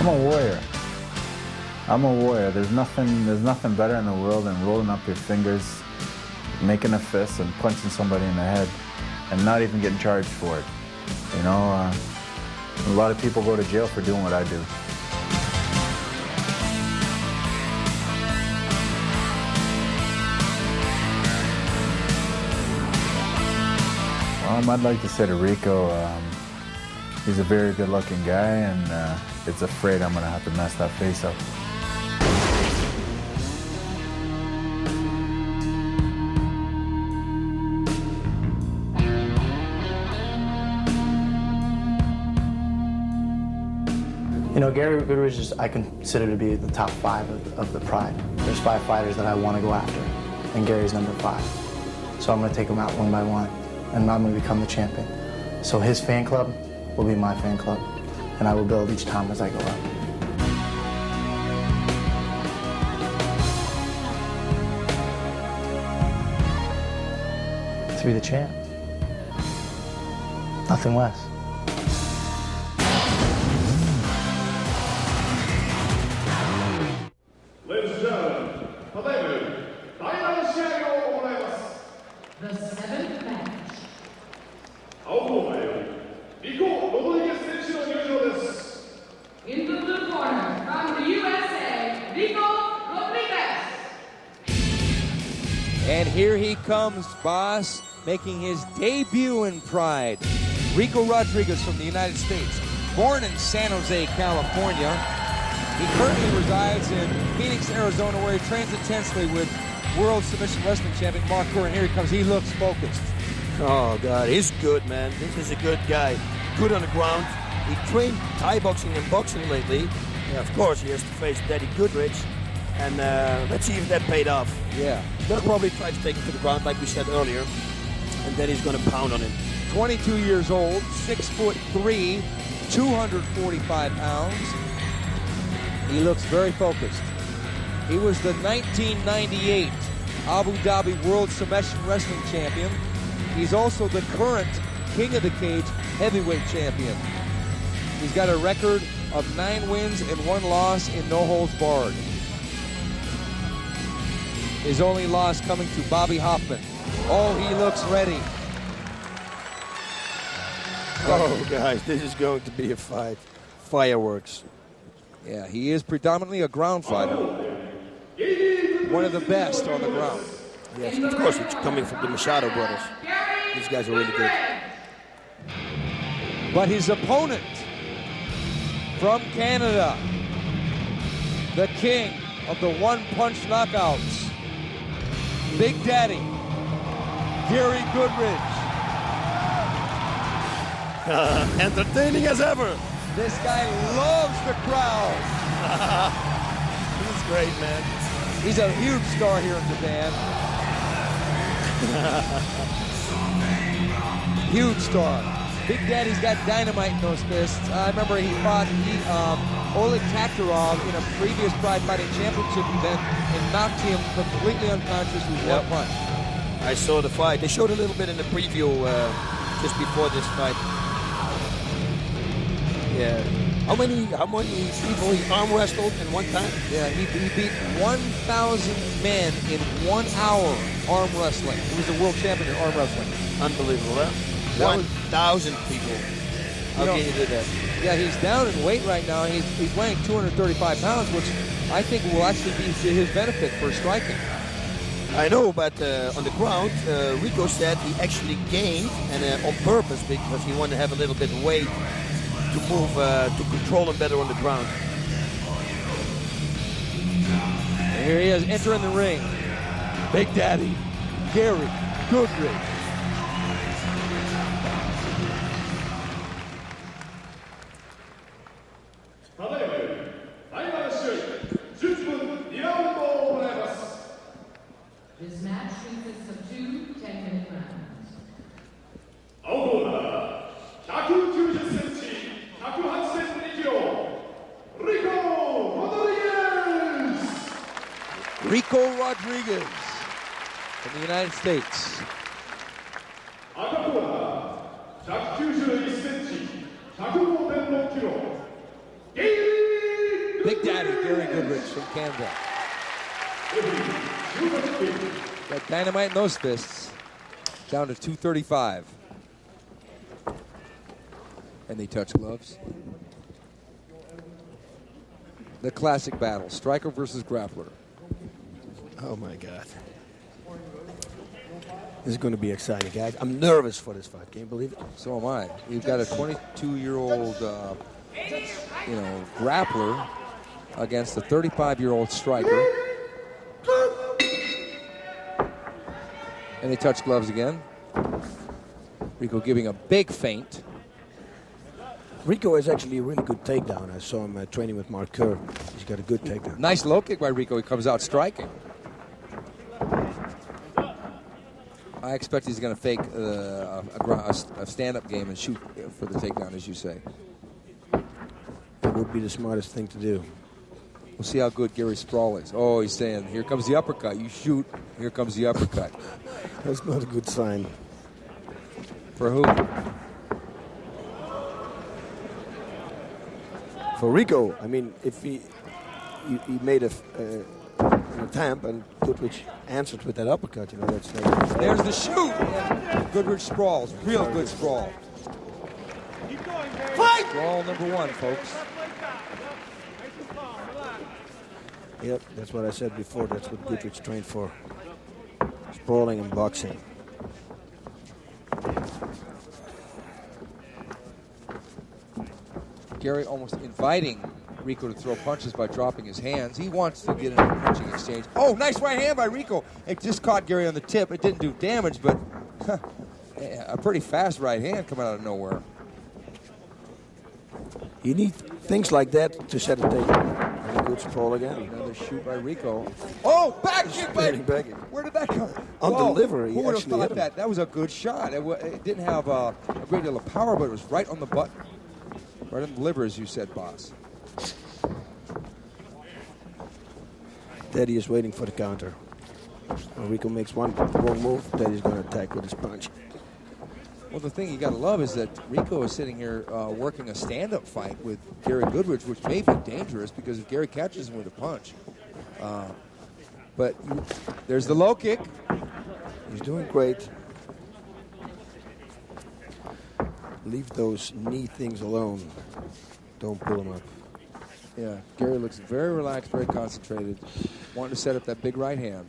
I'm a warrior. I'm a warrior. There's nothing better in the world than rolling up your fingers, making a fist, and punching somebody in the head, and not even getting charged for it. You know, a lot of people go to jail for doing what I do. I'd like to say to Rico, he's a very good-looking guy, and it's afraid I'm gonna have to mess that face up. You know, Gary Goodridge is, I consider to be the top 5 of the Pride. There's 5 fighters that I want to go after, and Gary's number 5. So I'm going to take them out one by one, and I'm going to become the champion. So his fan club will be my fan club, and I will build each time as I go up. To be the champ. Nothing less. Ladies and gentlemen, the 7th match. In the blue corner, from the USA, RICCO Rodriguez. And here he comes, boss, making his debut in Pride. RICCO Rodriguez from the United States, born in San Jose, California. He currently resides in Phoenix, Arizona, where he trains intensely with World Submission Wrestling Champion Mark Curran. Here he comes. He looks focused. Oh, God, he's good, man. This is a good guy. Good on the ground. He trained Thai boxing and boxing lately. Yeah, of course, he has to face Daddy Goodridge. And let's see if that paid off. Yeah. They'll probably try to take him to the ground, like we said earlier. And then he's going to pound on him. 22 years old, 6'3", 245 pounds. He looks very focused. He was the 1998 Abu Dhabi World Submission Wrestling Champion. He's also the current King of the Cage Heavyweight Champion. He's got a record of 9 wins and 1 loss in no holds barred. His only loss coming to Bobby Hoffman. Oh, he looks ready. Oh, guys, this is going to be a fight. Fireworks. Yeah, he is predominantly a ground fighter. One of the best on the ground. Yes, of course, it's coming from the Machado brothers. These guys are really good. But his opponent from Canada, the king of the one-punch knockouts, Big Daddy, Gary Goodridge. Entertaining as ever. This guy loves the crowd. He's great, man. He's a huge star here in Japan. Huge star. Big Daddy's got dynamite in those fists. I remember he fought Oleg Taktarov in a previous Pride Fighting Championship event and knocked him completely unconscious with one punch. I saw the fight. They showed a little bit in the preview just before this fight. Yeah. How many people he arm wrestled in one time? Yeah, he beat 1,000 men in 1 hour arm wrestling. He was the world champion in arm wrestling. Unbelievable, huh? 1,000 people. How can you do that? Yeah, he's down in weight right now. He's weighing 235 pounds, which I think will actually be to his benefit for striking. I know, but on the ground, Rico said he actually gained, and on purpose, because he wanted to have a little bit of weight to move, to control him better on the ground. And here he is entering the ring. Big Daddy, Gary Goodridge. This match consists of 2 10-minute rounds. RICCO Rodriguez from the United States. Daddy, Gary Goodrich from Canada. Got dynamite in those fists. Down to 235. And they touch gloves. The classic battle, striker versus grappler. Oh my God. This is going to be exciting, guys. I'm nervous for this fight. Can you believe it? So am I. You've got a 22-year-old, grappler against a 35-year-old striker. And they touch gloves again. Ricco giving a big feint. Ricco is actually a really good takedown. I saw him training with Mark Kerr. He's got a good takedown. Nice low kick by Ricco. He comes out striking. I expect he's going to fake a stand-up game and shoot for the takedown, as you say. That would be the smartest thing to do. We'll see how good Gary Sprawl is. Oh, he's saying, here comes the uppercut. You shoot, here comes the uppercut. That's not a good sign. For who? For Ricco. I mean, if he made an attempt and Goodrich answered with that uppercut, that's... There's the shoot! And Goodrich sprawls. Real good sprawl. Fight! Sprawl number one, folks. Yep, that's what I said before. That's what Goodrich trained for. Sprawling and boxing. Gary almost inviting Ricco to throw punches by dropping his hands. He wants to get in a punching exchange. Oh, nice right hand by Ricco. It just caught Gary on the tip. It didn't do damage, but a pretty fast right hand coming out of nowhere. You need things like that to set a takedown. And a good sprawl again. Another shoot by Ricco. Oh, back kick by... Where did that come? On delivery. Who would have thought that? That was a good shot. It didn't have a great deal of power, but it was right on the button. Right on the liver, as you said, boss. Daddy is waiting for the counter. When Ricco makes one wrong move, Daddy's going to attack with his punch. Well, the thing you got to love is that Ricco is sitting here working a stand-up fight with Gary Goodrich, which may be dangerous because if Gary catches him with a punch. But there's the low kick. He's doing great. Leave those knee things alone. Don't pull them up. Yeah, Gary looks very relaxed, very concentrated, wanting to set up that big right hand.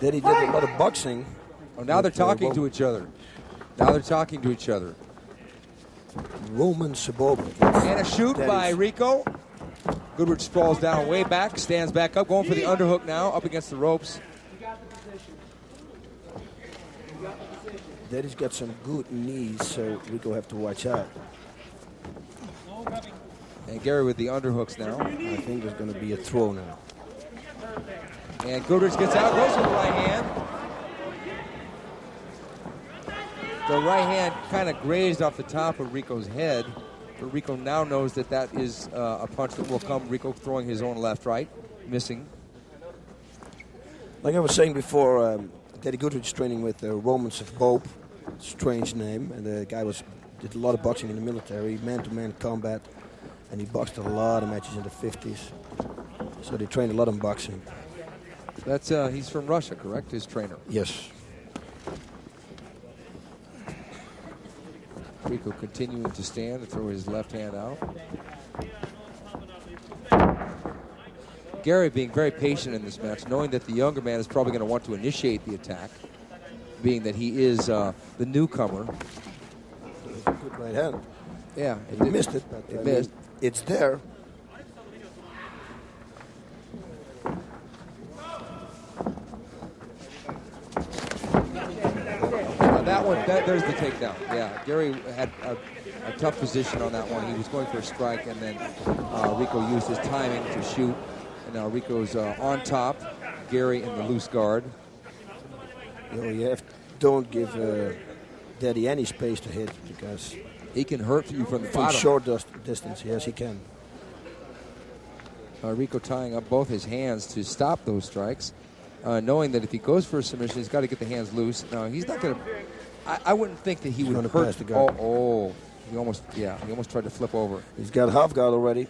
Daddy did a lot of boxing. Oh, now they're talking to each other. Now they're talking to each other. Roman Sabova. And a shoot by Ricco. Goodrich sprawls down way back, stands back up, going for the underhook now, up against the ropes. Daddy's got some good knees, so Ricco have to watch out. And Gary with the underhooks now. I think there's going to be a throw now. And Goodrich gets out, goes with the right hand. The right hand kind of grazed off the top of Ricco's head. But Ricco now knows that that is a punch that will come. Ricco throwing his own left-right, missing. Like I was saying before, Daddy Goodrich training with Roman Sabova. Strange name. And the guy did a lot of boxing in the military, man-to-man combat. And he boxed a lot of matches in the 50s. So they trained a lot in boxing. That's he's from Russia, correct? His trainer. Yes. Ricco continuing to stand and throw his left hand out. Gary being very patient in this match, knowing that the younger man is probably going to want to initiate the attack, being that he is the newcomer. Good right hand. Yeah. He missed it, but it missed. It's there. That one, there's the takedown. Yeah, Gary had a tough position on that one. He was going for a strike, and then Ricco used his timing to shoot. And now Ricco's on top. Gary in the loose guard. Don't give Daddy any space to hit because he can hurt you from the from bottom. Short distance, yes, he can. Ricco tying up both his hands to stop those strikes, knowing that if he goes for a submission, he's got to get the hands loose. Now, he's not going to... I wouldn't think that he would hurt... Pass the guard. He almost tried to flip over. He's got half guard already.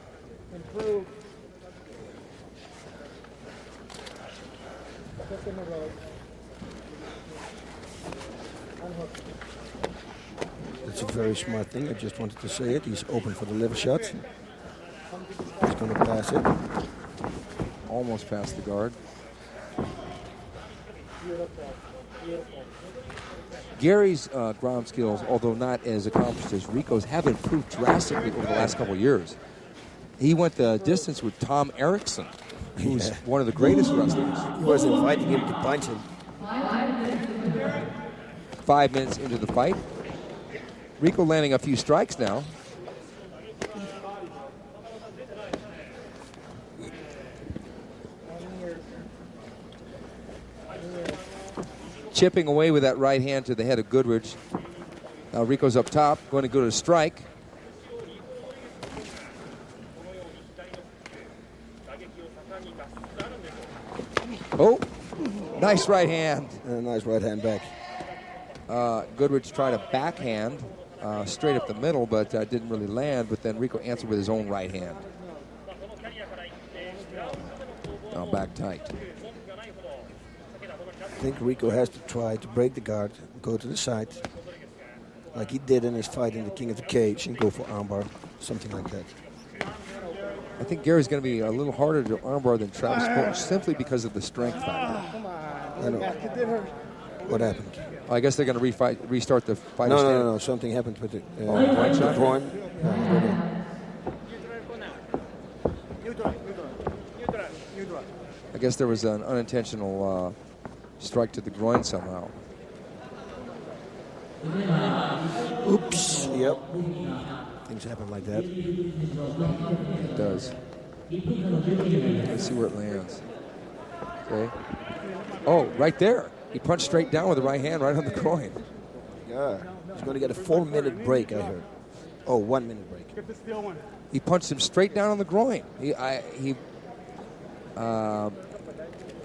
That's a very smart thing. I just wanted to say it. He's open for the liver shot. He's going to pass it. Almost past the guard. Gary's ground skills, although not as accomplished as Rico's, have improved drastically over the last couple of years. He went the distance with Tom Erickson, who's one of the greatest wrestlers. He was inviting him to punch him. 5 minutes into the fight. Ricco landing a few strikes now. Chipping away with that right hand to the head of Goodridge. Now Rico's up top, going to go to strike. Oh, nice right hand. Nice right hand back. Goodridge tried a backhand straight up the middle, but didn't really land. But then Ricco answered with his own right hand. Now back tight. I think Ricco has to try to break the guard, go to the side, like he did in his fight in the King of the Cage, and go for armbar, something like that. I think Gary's going to be a little harder to armbar than Travis Porter, simply because of the strength factor. I know. What happened? I guess they're going to restart the fight. No. Something happened with the groin. I guess there was an unintentional strike to the groin somehow. Oops. Yep. Things happen like that. It does. Let's see where it lands. Okay. Oh, right there. He punched straight down with the right hand right on the groin. Yeah. He's going to get a 4-minute break, I heard. Oh, 1 minute break. He punched him straight down on the groin.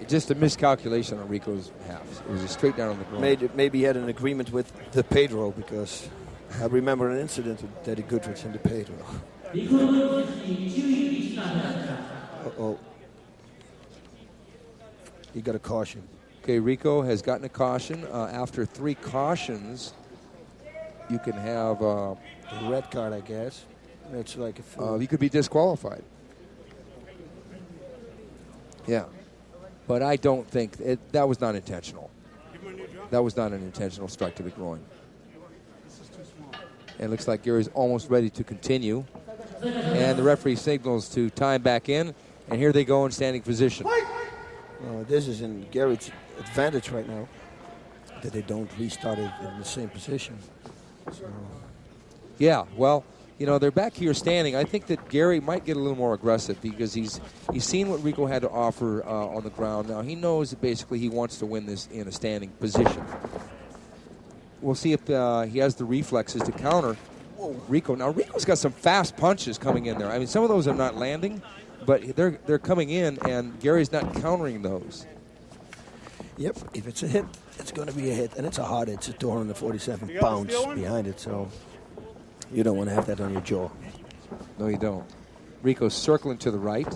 Just a miscalculation on Rico's half. It was just straight down on the groin. Maybe he had an agreement with the Pedro, because I remember an incident with Daddy Goodridge and the Pedro. Uh-oh. He got a caution. Okay, Ricco has gotten a caution. After 3 cautions, you can have a red card, I guess. It's like a full. You could be disqualified. Yeah. But I don't think that was not intentional. That was not an intentional strike to the groin. And it looks like Gary's almost ready to continue. And the referee signals to time back in. And here they go in standing position. This is in Gary's advantage right now, that they don't restart it in the same position. So. Yeah, well, you know, they're back here standing. I think that Gary might get a little more aggressive because he's seen what Ricco had to offer on the ground. Now, he knows that basically he wants to win this in a standing position. We'll see if he has the reflexes to counter Ricco. Now, Ricco's got some fast punches coming in there. I mean, some of those are not landing, but they're coming in, and Gary's not countering those. Yep, if it's a hit, it's going to be a hit, and it's a hard hit. It's 247 pounds behind it, so you don't want to have that on your jaw. No, you don't. Ricco's circling to the right.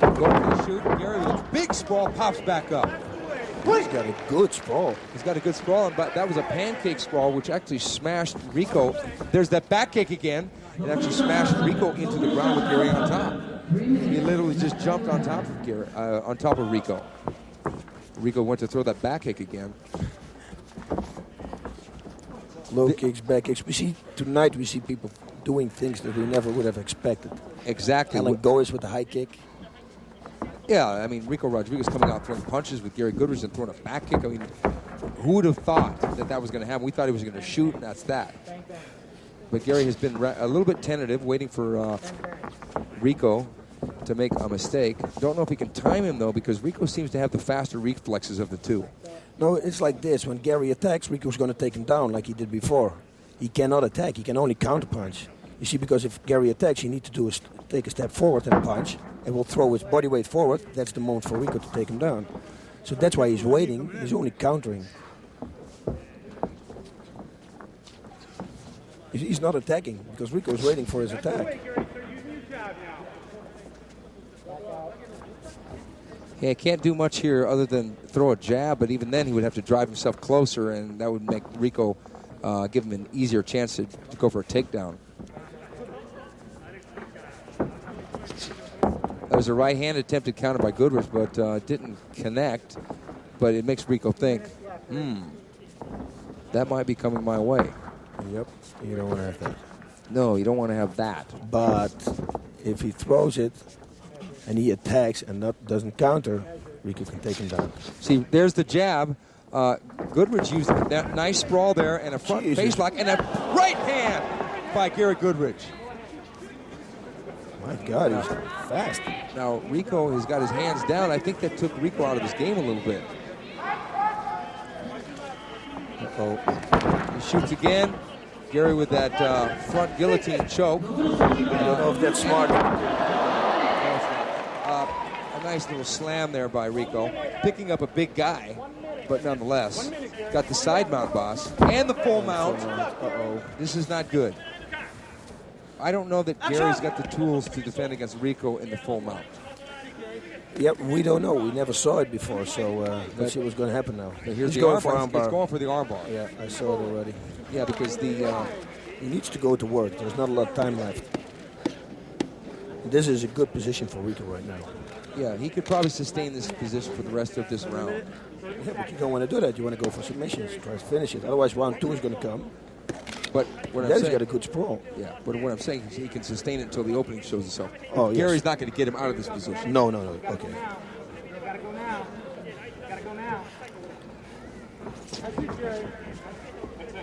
Going to shoot. Gary with a big sprawl pops back up. He's got a good sprawl. He's got a good sprawl, but that was a pancake sprawl, which actually smashed Ricco. There's that back kick again. It actually smashed Ricco into the ground with Gary on top. He literally just jumped on top of Gary, on top of Ricco. Ricco went to throw that back kick again. Low kicks, back kicks. Tonight we see people doing things that we never would have expected. Exactly. Allan goes with the high kick. Yeah, I mean, Ricco Rodriguez coming out throwing punches with Gary Goodridge and throwing a back kick. I mean, who would have thought that was going to happen? We thought he was going to shoot, and that's that. But Gary has been a little bit tentative, waiting for Ricco to make a mistake. Don't know if he can time him, though, because Ricco seems to have the faster reflexes of the two. No, it's like this. When Gary attacks, Ricco's going to take him down like he did before. He cannot attack. He can only counterpunch. You see, because if Gary attacks, you need to take a step forward and punch, and will throw his body weight forward. That's the moment for Ricco to take him down. So that's why he's waiting. He's only countering. He's not attacking because Rico is waiting for his attack. Yeah, can't do much here other than throw a jab, but even then he would have to drive himself closer, and that would make Rico give him an easier chance to go for a takedown. That was a right-hand attempted counter by Goodridge, but didn't connect. But it makes Rico think, that might be coming my way. Yep, you don't want to have that. No, you don't want to have that. But if he throws it and he attacks and that doesn't counter, Rico can take him down. See, there's the jab. Goodridge used that nice sprawl there and a front face lock and a right hand by Gary Goodridge. My God, he's fast. Now, Rico has got his hands down. I think that took Rico out of his game a little bit. Uh-oh. He shoots again. Gary with that front guillotine choke. I don't know if that's smart. A nice little slam there by Rico. Picking up a big guy, but nonetheless. Got the side mount, boss. And the full mount. Uh-oh. This is not good. I don't know that Gary's got the tools to defend against Rico in the full mount. Yep, we don't know. We never saw it before, so let's see what's going to happen now. Here's He's the going for armbar. armbar. He's going for the armbar. Yeah, I saw it already. Yeah, because the he needs to go to work. There's not a lot of time left. This is a good position for Rico right now. yeah, he could probably sustain this position for the rest of this round. Yeah, but you don't want to do that. You want to go for submissions, try to finish it. Otherwise, round 2 is going to come. But what I'm Then he's saying, got a good sprawl. yeah, but what I'm saying is he can sustain it until the opening shows itself. Oh, yes. Gary's not going to get him out of this position. No. Okay.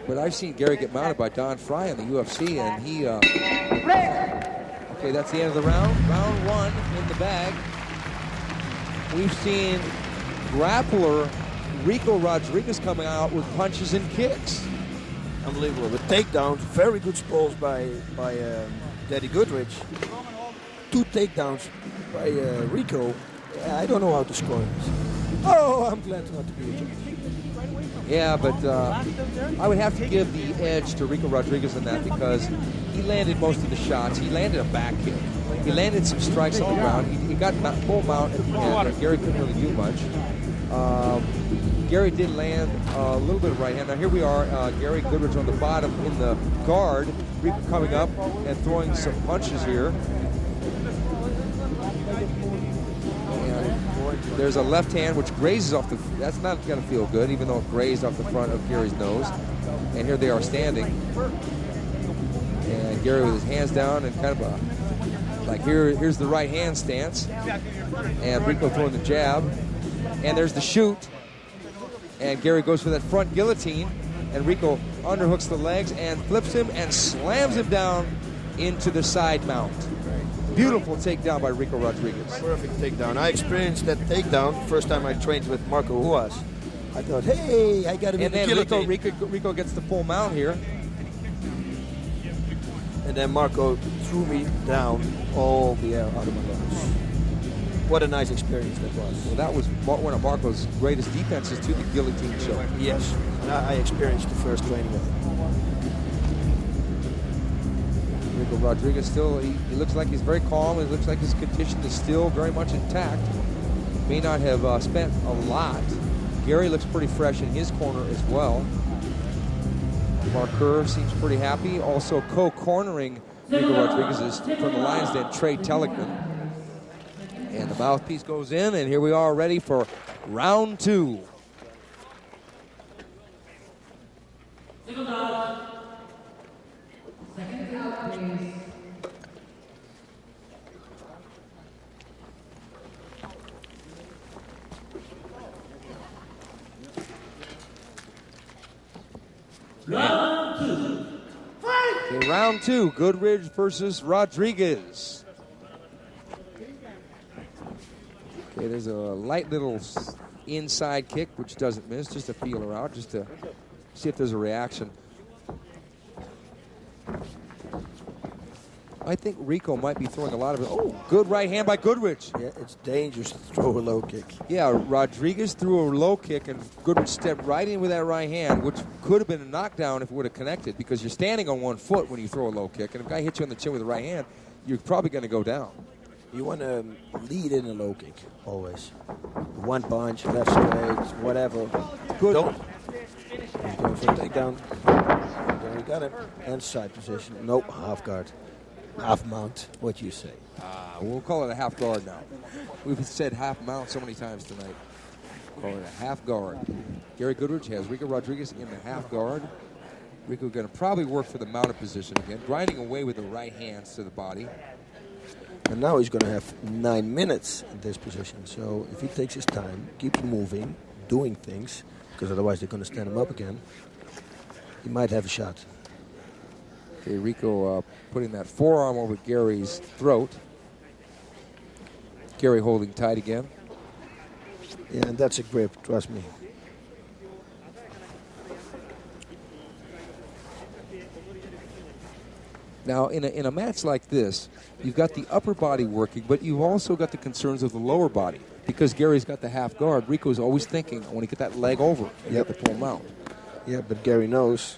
But I've seen Gary get mounted by Don Fry in the UFC, and he. Okay, that's the end of the round. Round 1 in the bag. We've seen grappler Rico Rodriguez coming out with punches and kicks. Unbelievable. With takedowns, very good sprawls by Daddy Goodridge. 2 takedowns by Rico. I don't know how to score this. Oh, I'm glad not to be a judge. Yeah, but I would have to give the edge to Rico Rodriguez in that because he landed most of the shots. He landed a back kick. He landed some strikes on the ground. He got full mount, and Gary couldn't really do much. Gary did land a little bit of right hand. Now here we are, Gary Goodridge on the bottom in the guard. Rico coming up and throwing some punches here. There's a left hand which grazes off the, that's not going to feel good, even though it grazed off the front of Gary's nose. And here they are standing. And Gary with his hands down and kind of a, like here's the right hand stance. And Rico throwing the jab. And there's the shoot. And Gary goes for that front guillotine. And Rico underhooks the legs and flips him and slams him down into the side mount. Beautiful takedown by Rico Rodriguez. Perfect takedown. I experienced that takedown first time I trained with Marco Huas. I thought, hey, I got him in the guillotine. Rico gets the full mount here. And then Marco threw me down all the air out of my lungs. What a nice experience that was. Well, that was one of Marco's greatest defenses to the guillotine choke. Yes, and I experienced the first training of it. Rico Rodriguez still, he looks like he's very calm. It looks like his condition is still very much intact. May not have spent a lot. Gary looks pretty fresh in his corner as well. Marker seems pretty happy. Also co-cornering Rico Rodriguez is from the Lions Den, Trey Telligman. And the mouthpiece goes in, and here we are ready for round 2. Okay, round 2, Goodridge versus Rodriguez. Okay, there's a light little inside kick, which doesn't miss, just to feel her out, just to see if there's a reaction. I think Ricco might be throwing a lot of it. Oh, good right hand by Goodridge. Yeah, it's dangerous to throw a low kick. Yeah, Rodriguez threw a low kick, and Goodridge stepped right in with that right hand, which could have been a knockdown if it would have connected, because you're standing on one foot when you throw a low kick, and if a guy hits you on the chin with the right hand, you're probably going to go down. You want to lead in a low kick, always. One punch, left straight, whatever. Good. Don't. He's going for a takedown. There you got it. And side position. Nope, half guard. Half mount. What you say? We'll call it a half guard now. We've said half mount so many times tonight. Call it a half guard. Gary Goodridge has Ricco Rodriguez in the half guard. Ricco going to probably work for the mounted position again, grinding away with the right hands to the body. And now he's going to have 9 minutes in this position. So if he takes his time, keeps moving, doing things, because otherwise they're going to stand him up again, he might have a shot. Okay, Ricco putting that forearm over Gary's throat. Gary holding tight again. Yeah, and that's a grip, trust me. Now, in a match like this, you've got the upper body working, but you've also got the concerns of the lower body. Because Gary's got the half guard, Ricco's always thinking, I want to get that leg over and get the full mount. Yeah, but Gary knows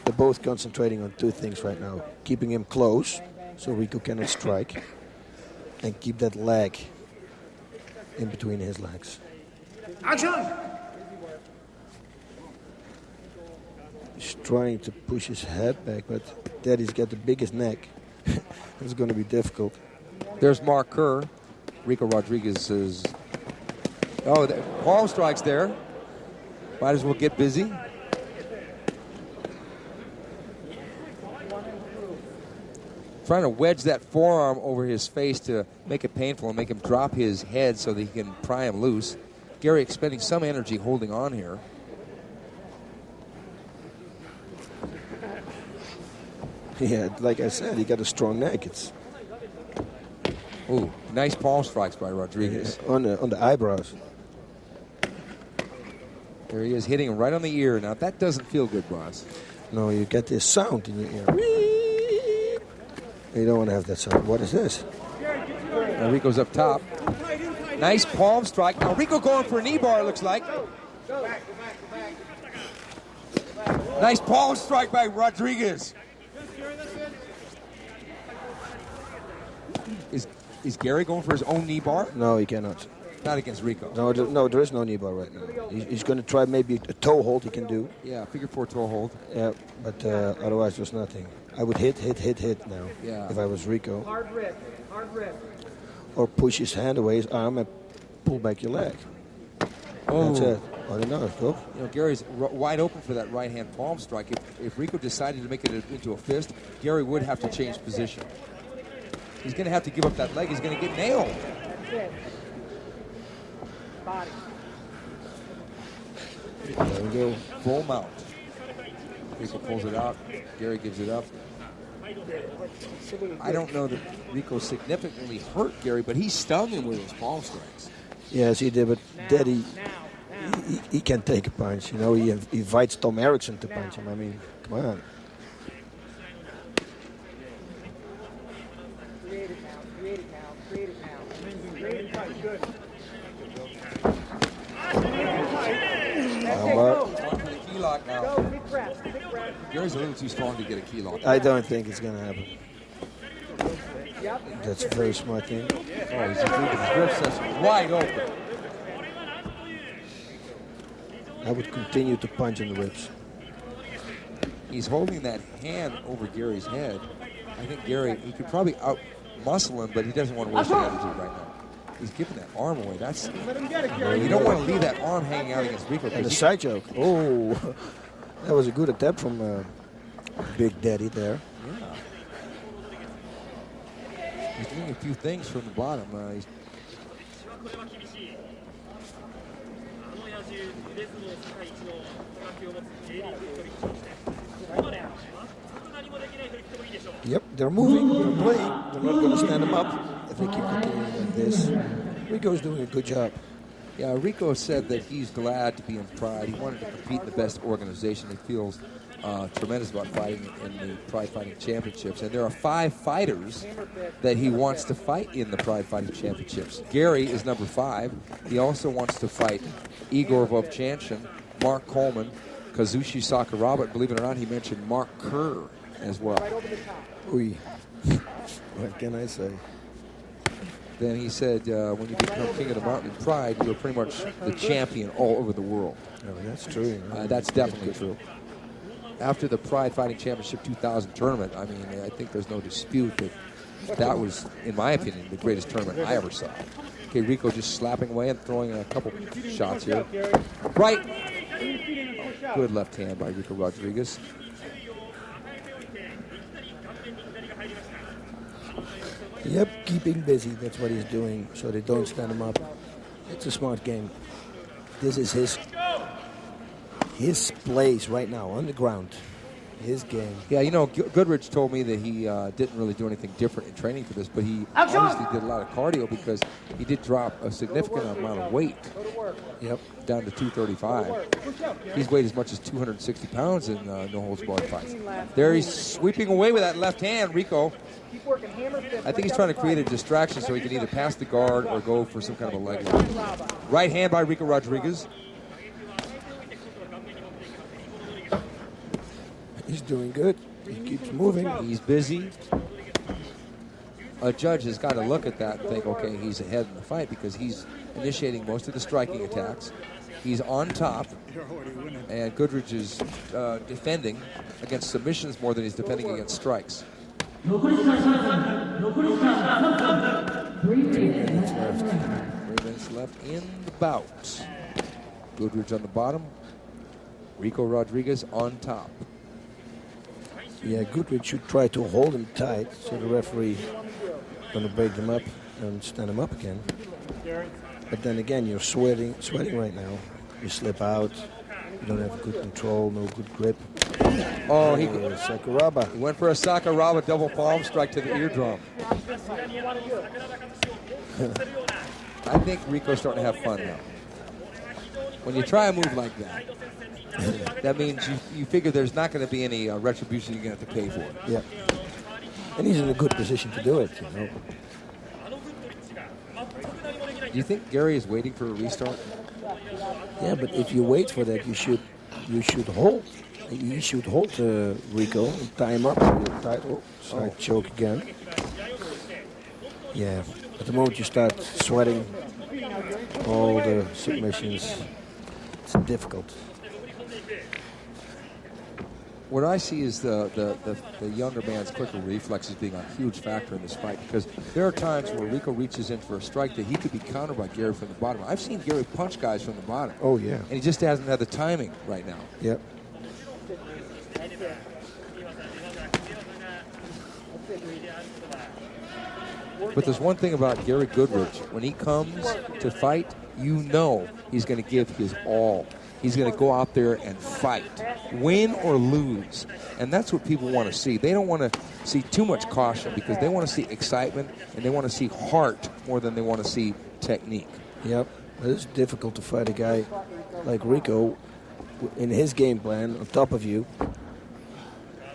they're both concentrating on two things right now. Keeping him close, so Ricco cannot strike, and keep that leg in between his legs. Action! He's trying to push his head back, but Daddy's got the biggest neck. It's going to be difficult. There's Mark Kerr. Ricco Rodriguez is... Oh, the palm strikes there. Might as well get busy. Trying to wedge that forearm over his face to make it painful and make him drop his head so that he can pry him loose. Gary expending some energy holding on here. Yeah, like I said, he got a strong neck. Ooh, nice palm strikes by Rodriguez. Yeah, on the eyebrows. There he is, hitting him right on the ear. Now, that doesn't feel good, boss. No, you get this sound in your ear. You don't want to have that sound. What is this? Now Ricco's up top. Nice palm strike. Now Ricco going for a knee bar, it looks like. Nice palm strike by Rodriguez. Is Gary going for his own knee bar? No, he cannot. Not against Ricco. No, there is no knee bar right now. He's going to try maybe a toe hold he can do. Yeah, figure four toe hold. Yeah, but otherwise there's nothing. I would hit now. Yeah. If I was Ricco. Hard rip. Or push his hand away, his arm, and pull back your leg. Oh. That's it. I don't know. Go. You know, Gary's wide open for that right hand palm strike. If Ricco decided to make it into a fist, Gary would have to change position. He's going to have to give up that leg. He's going to get nailed. Body. There we go. Full mount. Ricco pulls it out. Gary gives it up. I don't know that Ricco significantly hurt Gary, but he stung him with his palm strikes. Yes, he did, but Daddy, he can take a punch. You know, he invites Tom Erickson to punch him. I mean, come on. Key lock now. Gary's a little too strong to get a key lock. I don't think it's going to happen. That's a very smart thing. Oh, he's just leaving his grip session wide open. I would continue to punch in the ribs. He's holding that hand over Gary's head. I think Gary, he could probably out-muscle him, but he doesn't want to waste the energy right now. He's giving that arm away. That's you don't want to leave that arm hanging out against Ricco. And a side choke. Oh, that was a good attempt from Big Daddy there. Yeah. He's doing a few things from the bottom. Yep, they're moving, they're playing. They're not going to stand them up if they keep continuing like this. Ricco's doing a good job. Yeah, Ricco said that he's glad to be in Pride. He wanted to compete in the best organization. He feels tremendous about fighting in the Pride Fighting Championships. And there are 5 fighters that he wants to fight in the Pride Fighting Championships. Gary is number 5. He also wants to fight Igor VOVCHANCHYN, Mark Coleman, Kazushi Sakuraba. Believe it or not, he mentioned Mark Kerr as well. Oui. What can I say? Then he said, when you become King of the Mountain in Pride, you're pretty much the champion all over the world. Oh, that's true. That's definitely true. After the Pride Fighting Championship 2000 tournament, I mean, I think there's no dispute that that was, in my opinion, the greatest tournament I ever saw. Okay, Ricco just slapping away and throwing a couple shots here. Right. Oh, good left hand by Ricco Rodriguez. Yep, keeping busy. That's what he's doing, so they don't stand him up. It's a smart game. This is his place right now on the ground. His game. Yeah, you know, Goodridge told me that he didn't really do anything different in training for this, but he obviously did a lot of cardio because he did drop a significant amount of weight. Yep. Down to 235. He's weighed as much as 260 pounds in no-holds-barred fights. There he's sweeping away with that left hand, Ricco. I think he's trying to create a distraction so he can either pass the guard or go for some kind of a leg lock. Right hand by Ricco Rodriguez. He's doing good. He keeps moving. He's busy. A judge has got to look at that and think, okay, he's ahead in the fight because he's initiating most of the striking attacks. He's on top, and Goodridge is defending against submissions more than he's defending against strikes. 3 minutes left. 3 minutes left in the bout. Goodridge on the bottom. Ricco Rodriguez on top. Yeah, Goodridge should try to hold him tight so the referee going to break him up and stand him up again. But then again, you're sweating right now. You slip out. You don't have good control, no good grip. Oh, he Sakuraba. He went for a Sakuraba double palm strike to the eardrum. I think Ricco's starting to have fun now. When you try a move like that, that means you figure there's not going to be any retribution you're going to have to pay for. Yeah. And he's in a good position to do it, you know. Do you think Gary is waiting for a restart? Yeah, but if you wait for that, you should hold. You should hold Ricco and tie him up with the title. Side choke again. Yeah. At the moment you start sweating, all the submissions, it's difficult. What I see is the younger man's quicker reflexes being a huge factor in this fight because there are times where Ricco reaches in for a strike that he could be countered by Gary from the bottom. I've seen Gary punch guys from the bottom. Oh, yeah. And he just hasn't had the timing right now. Yep. But there's one thing about Gary Goodridge. When he comes to fight, you know he's going to give his all. He's going to go out there and fight, win or lose. And that's what people want to see. They don't want to see too much caution because they want to see excitement and they want to see heart more than they want to see technique. Yep. It's difficult to fight a guy like Ricco in his game plan on top of you,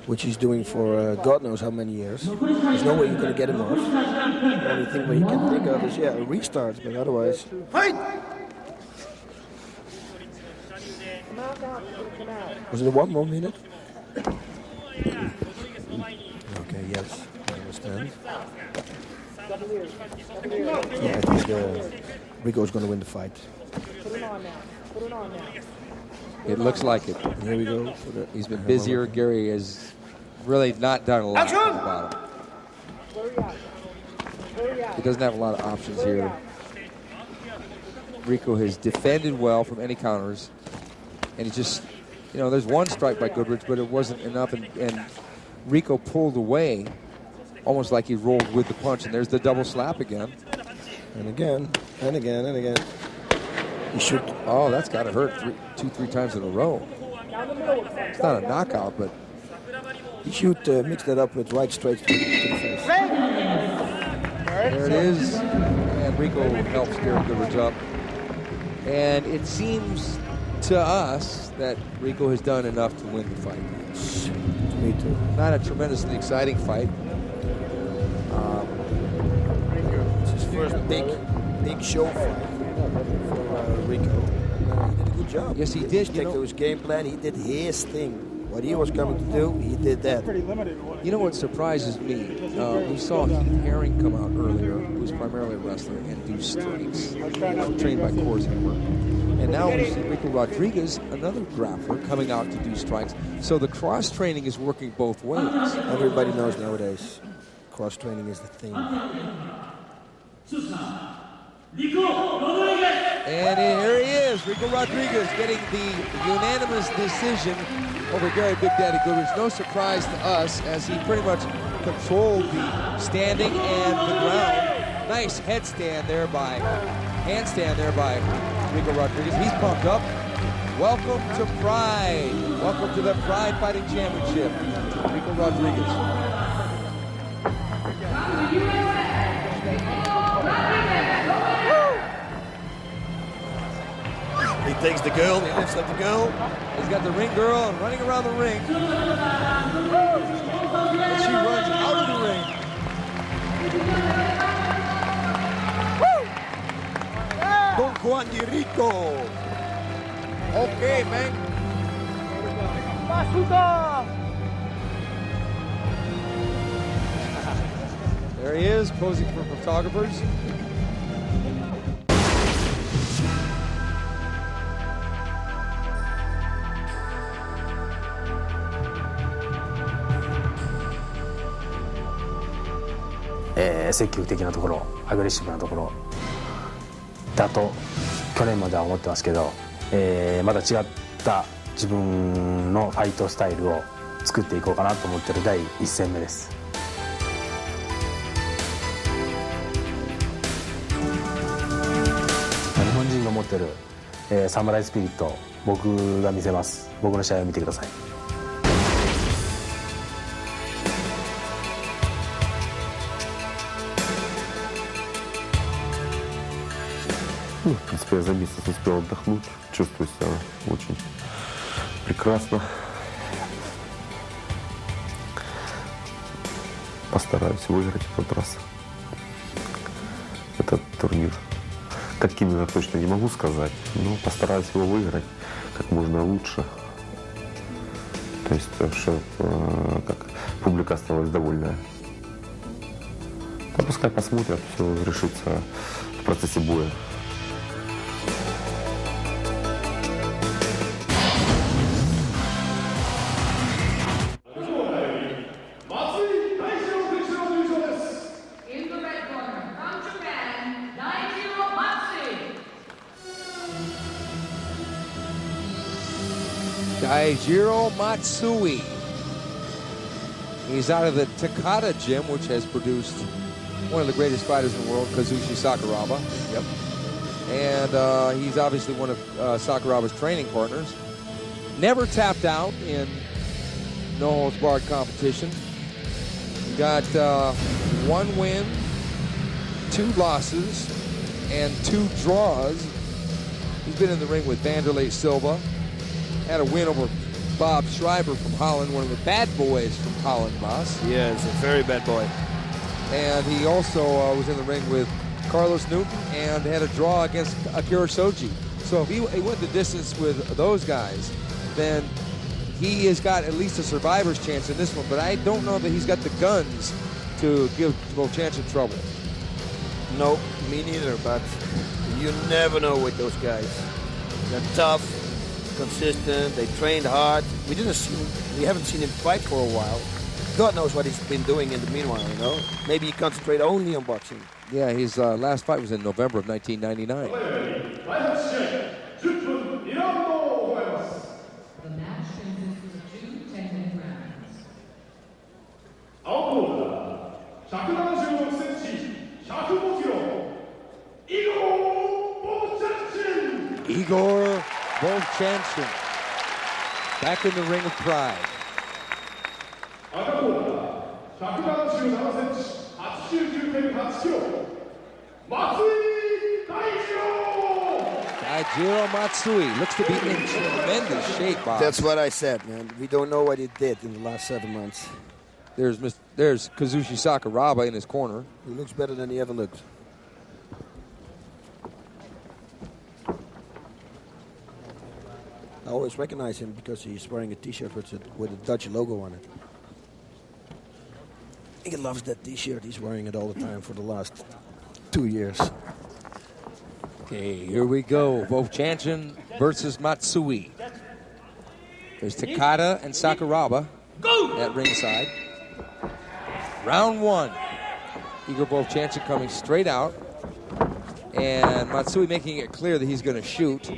which he's doing for God knows how many years. There's no way you're going to get him off. The only thing he can think of is, a restart, but otherwise... Fight! Was it 1 more minute? Okay, yes, I understand. Yeah, I think Ricco's going to win the fight. It looks like it. Here we go. He's been busier. Gary has really not done a lot from the bottom. He doesn't have a lot of options here. Ricco has defended well from any counters. And he just, there's one strike by Goodridge, but it wasn't enough. And Ricco pulled away almost like he rolled with the punch. And there's the double slap again. And again, and again, and again. He should. Oh, that's got to hurt 2-3 times in a row. It's not a knockout, but. He should mix that up with right straight to the face. There it is. And Ricco helps Gary Goodridge up. And it seems to us that Ricco has done enough to win the fight. Me too. Not a tremendously exciting fight. It's his first big show fight for Ricco. He did a good job. Yes, he did. He stuck to his game plan. He did his thing. What he was coming to do, he did that. You know what surprises me? We saw Heath Herring come out earlier, who's primarily a wrestler, and do strikes, trained by Coors Hammer. And now we see Ricco Rodriguez, another grappler, coming out to do strikes. So the cross-training is working both ways. Everybody knows nowadays, cross-training is the thing. And here he is, Ricco Rodriguez getting the unanimous decision over Gary Big Daddy Goodrich. No surprise to us as he pretty much controlled the standing and the ground. Nice handstand there by Ricco Rodriguez. He's pumped up. Welcome to Pride. Welcome to the Pride Fighting Championship. Ricco Rodriguez. He takes the girl, he lifts up the girl. He's got the ring girl running around the ring. And she runs out of the ring. Don Juan de Ricco. Okay, man. There he is, posing for photographers.積極的なところ、アグレッシブなところだと去年までは思ってますけど、また違った自分のファイトスタイルを作っていこうかなと思っている第1戦目です。日本人の持ってる、サムライスピリット、僕が見せます。僕の試合を見てください。В принципе, я за месяц успел отдохнуть, чувствую себя очень прекрасно. Постараюсь выиграть в этот раз этот турнир. Как именно точно не могу сказать, но постараюсь его выиграть как можно лучше. То есть, чтобы как публика осталась довольная. Да пускай посмотрят, все решится в процессе боя. Daijiro Matsui. He's out of the Takata gym, which has produced one of the greatest fighters in the world, Kazushi Sakuraba. Yep. And he's obviously one of Sakuraba's training partners. Never tapped out in no holds barred competition. Got 1 win, 2 losses, and 2 draws. He's been in the ring with Vanderlei Silva. Had a win over Bob Schreiber from Holland, one of the bad boys from Holland, boss. Yeah, he's a very bad boy. And he also was in the ring with Carlos Newton and had a draw against Akira Shoji. So if he went the distance with those guys, then he has got at least a survivor's chance in this one. But I don't know that he's got the guns to give VOVCHANCHYN trouble. No, me neither, but you never know with those guys. They're tough, consistent, they trained hard. We haven't seen him fight for a while. God knows what he's been doing in the meanwhile, you know? Maybe he concentrated only on boxing. Yeah, his last fight was in November of 1999. The match consists of 2 10-minute rounds. Igor VOVCHANCHYN, back in the ring of pride. Daijiro Matsui looks to be in tremendous shape, Bob. That's what I said, man. We don't know what he did in the last 7 months. There's Kazushi Sakuraba in his corner. He looks better than he ever looked. I always recognize him because he's wearing a T-shirt with a Dutch logo on it. He loves that T-shirt. He's wearing it all the time for the last 2 years. Okay, here we go. VOVCHANCHYN versus Matsui. There's Takada and Sakuraba at ringside. Round 1. Igor VOVCHANCHYN coming straight out. And Matsui making it clear that he's going to shoot.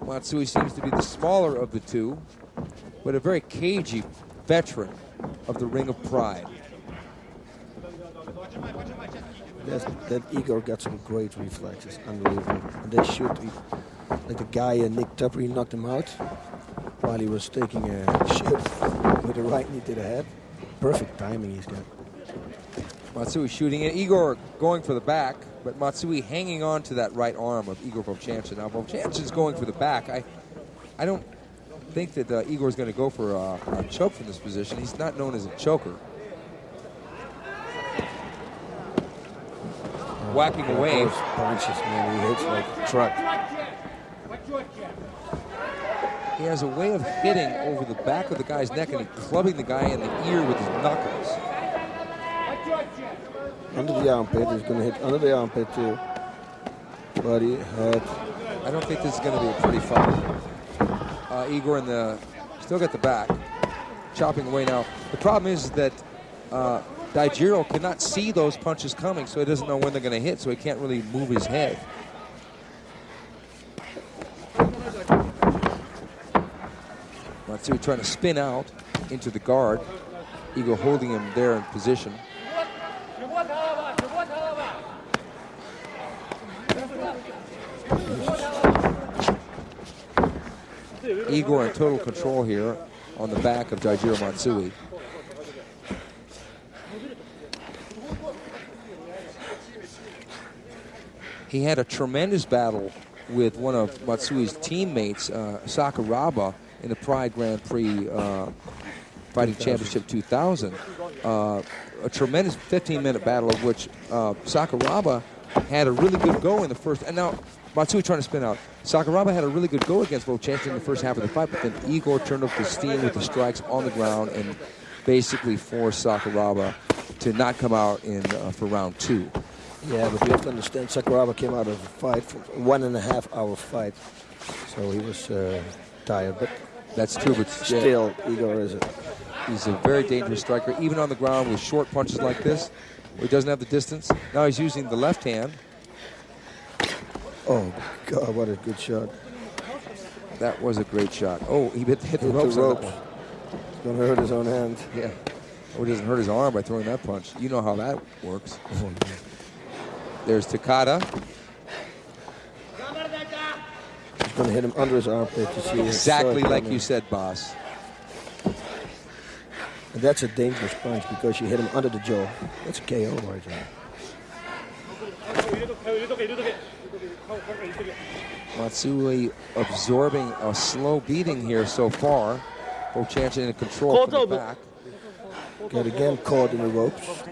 Matsui seems to be the smaller of the two, but a very cagey veteran of the Ring of Pride. That Igor got some great reflexes, unbelievable. And they shoot, like the guy Nick Tupper, he knocked him out while he was taking a shift with the right knee to the head. Perfect timing he's got. Matsui shooting it. Igor going for the back, but Matsui hanging on to that right arm of Igor VOVCHANCHYN. Now VOVCHANCHYN's going for the back. I don't think that Igor's going to go for a choke from this position. He's not known as a choker. Whacking away. Those punches, man, he hits like a truck. He has a way of hitting over the back of the guy's neck and clubbing the guy in the ear with his knuckles. Under the armpit, he's going to hit under the armpit too. Body, head. I don't think this is going to be a pretty fight. Igor still got the back, chopping away now. The problem is that Daijiro cannot see those punches coming, so he doesn't know when they're going to hit, so he can't really move his head. Matsui trying to spin out into the guard. Igor holding him there in position. Igor in total control here on the back of Daijiro Matsui. He had a tremendous battle with one of Matsui's teammates, Sakuraba, in the Pride Grand Prix Fighting Championship 2000. A tremendous 15-minute battle of which Sakuraba had a really good go in the first. And now Matsui trying to spin out. Sakuraba had a really good go against VOVCHANCHYN in the first half of the fight, but then Igor turned up the steam with the strikes on the ground and basically forced Sakuraba to not come out for round 2. Yeah, but you have to understand, Sakuraba came out of the fight for a 1.5 hour fight, so he was tired. But that's true, but still, Igor he's a very dangerous striker, even on the ground with short punches like this, where he doesn't have the distance. Now he's using the left hand. Oh, God, what a good shot. That was a great shot. Oh, he hit the ropes. He's going to hurt his own hand. Yeah. Or he doesn't hurt his arm by throwing that punch. You know how that works. Oh, yeah. There's Takada. He's going to hit him under his armpit to see. Exactly like you said, boss. And that's a dangerous punch because you hit him under the jaw. That's a KO right there. Matsui absorbing a slow beating here so far. VOVCHANCHYN in control from the back. Got again caught in the ropes.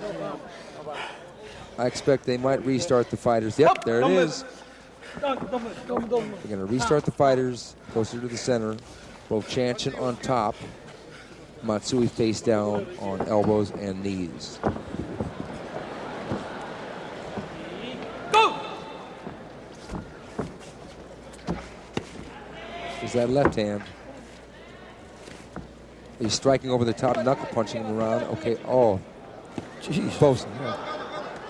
I expect they might restart the fighters. Yep, there it is. They're going to restart the fighters closer to the center. VOVCHANCHYN on top. Matsui face down on elbows and knees. There's that left hand. He's striking over the top, knuckle punching him around. Okay, oh. Jeez.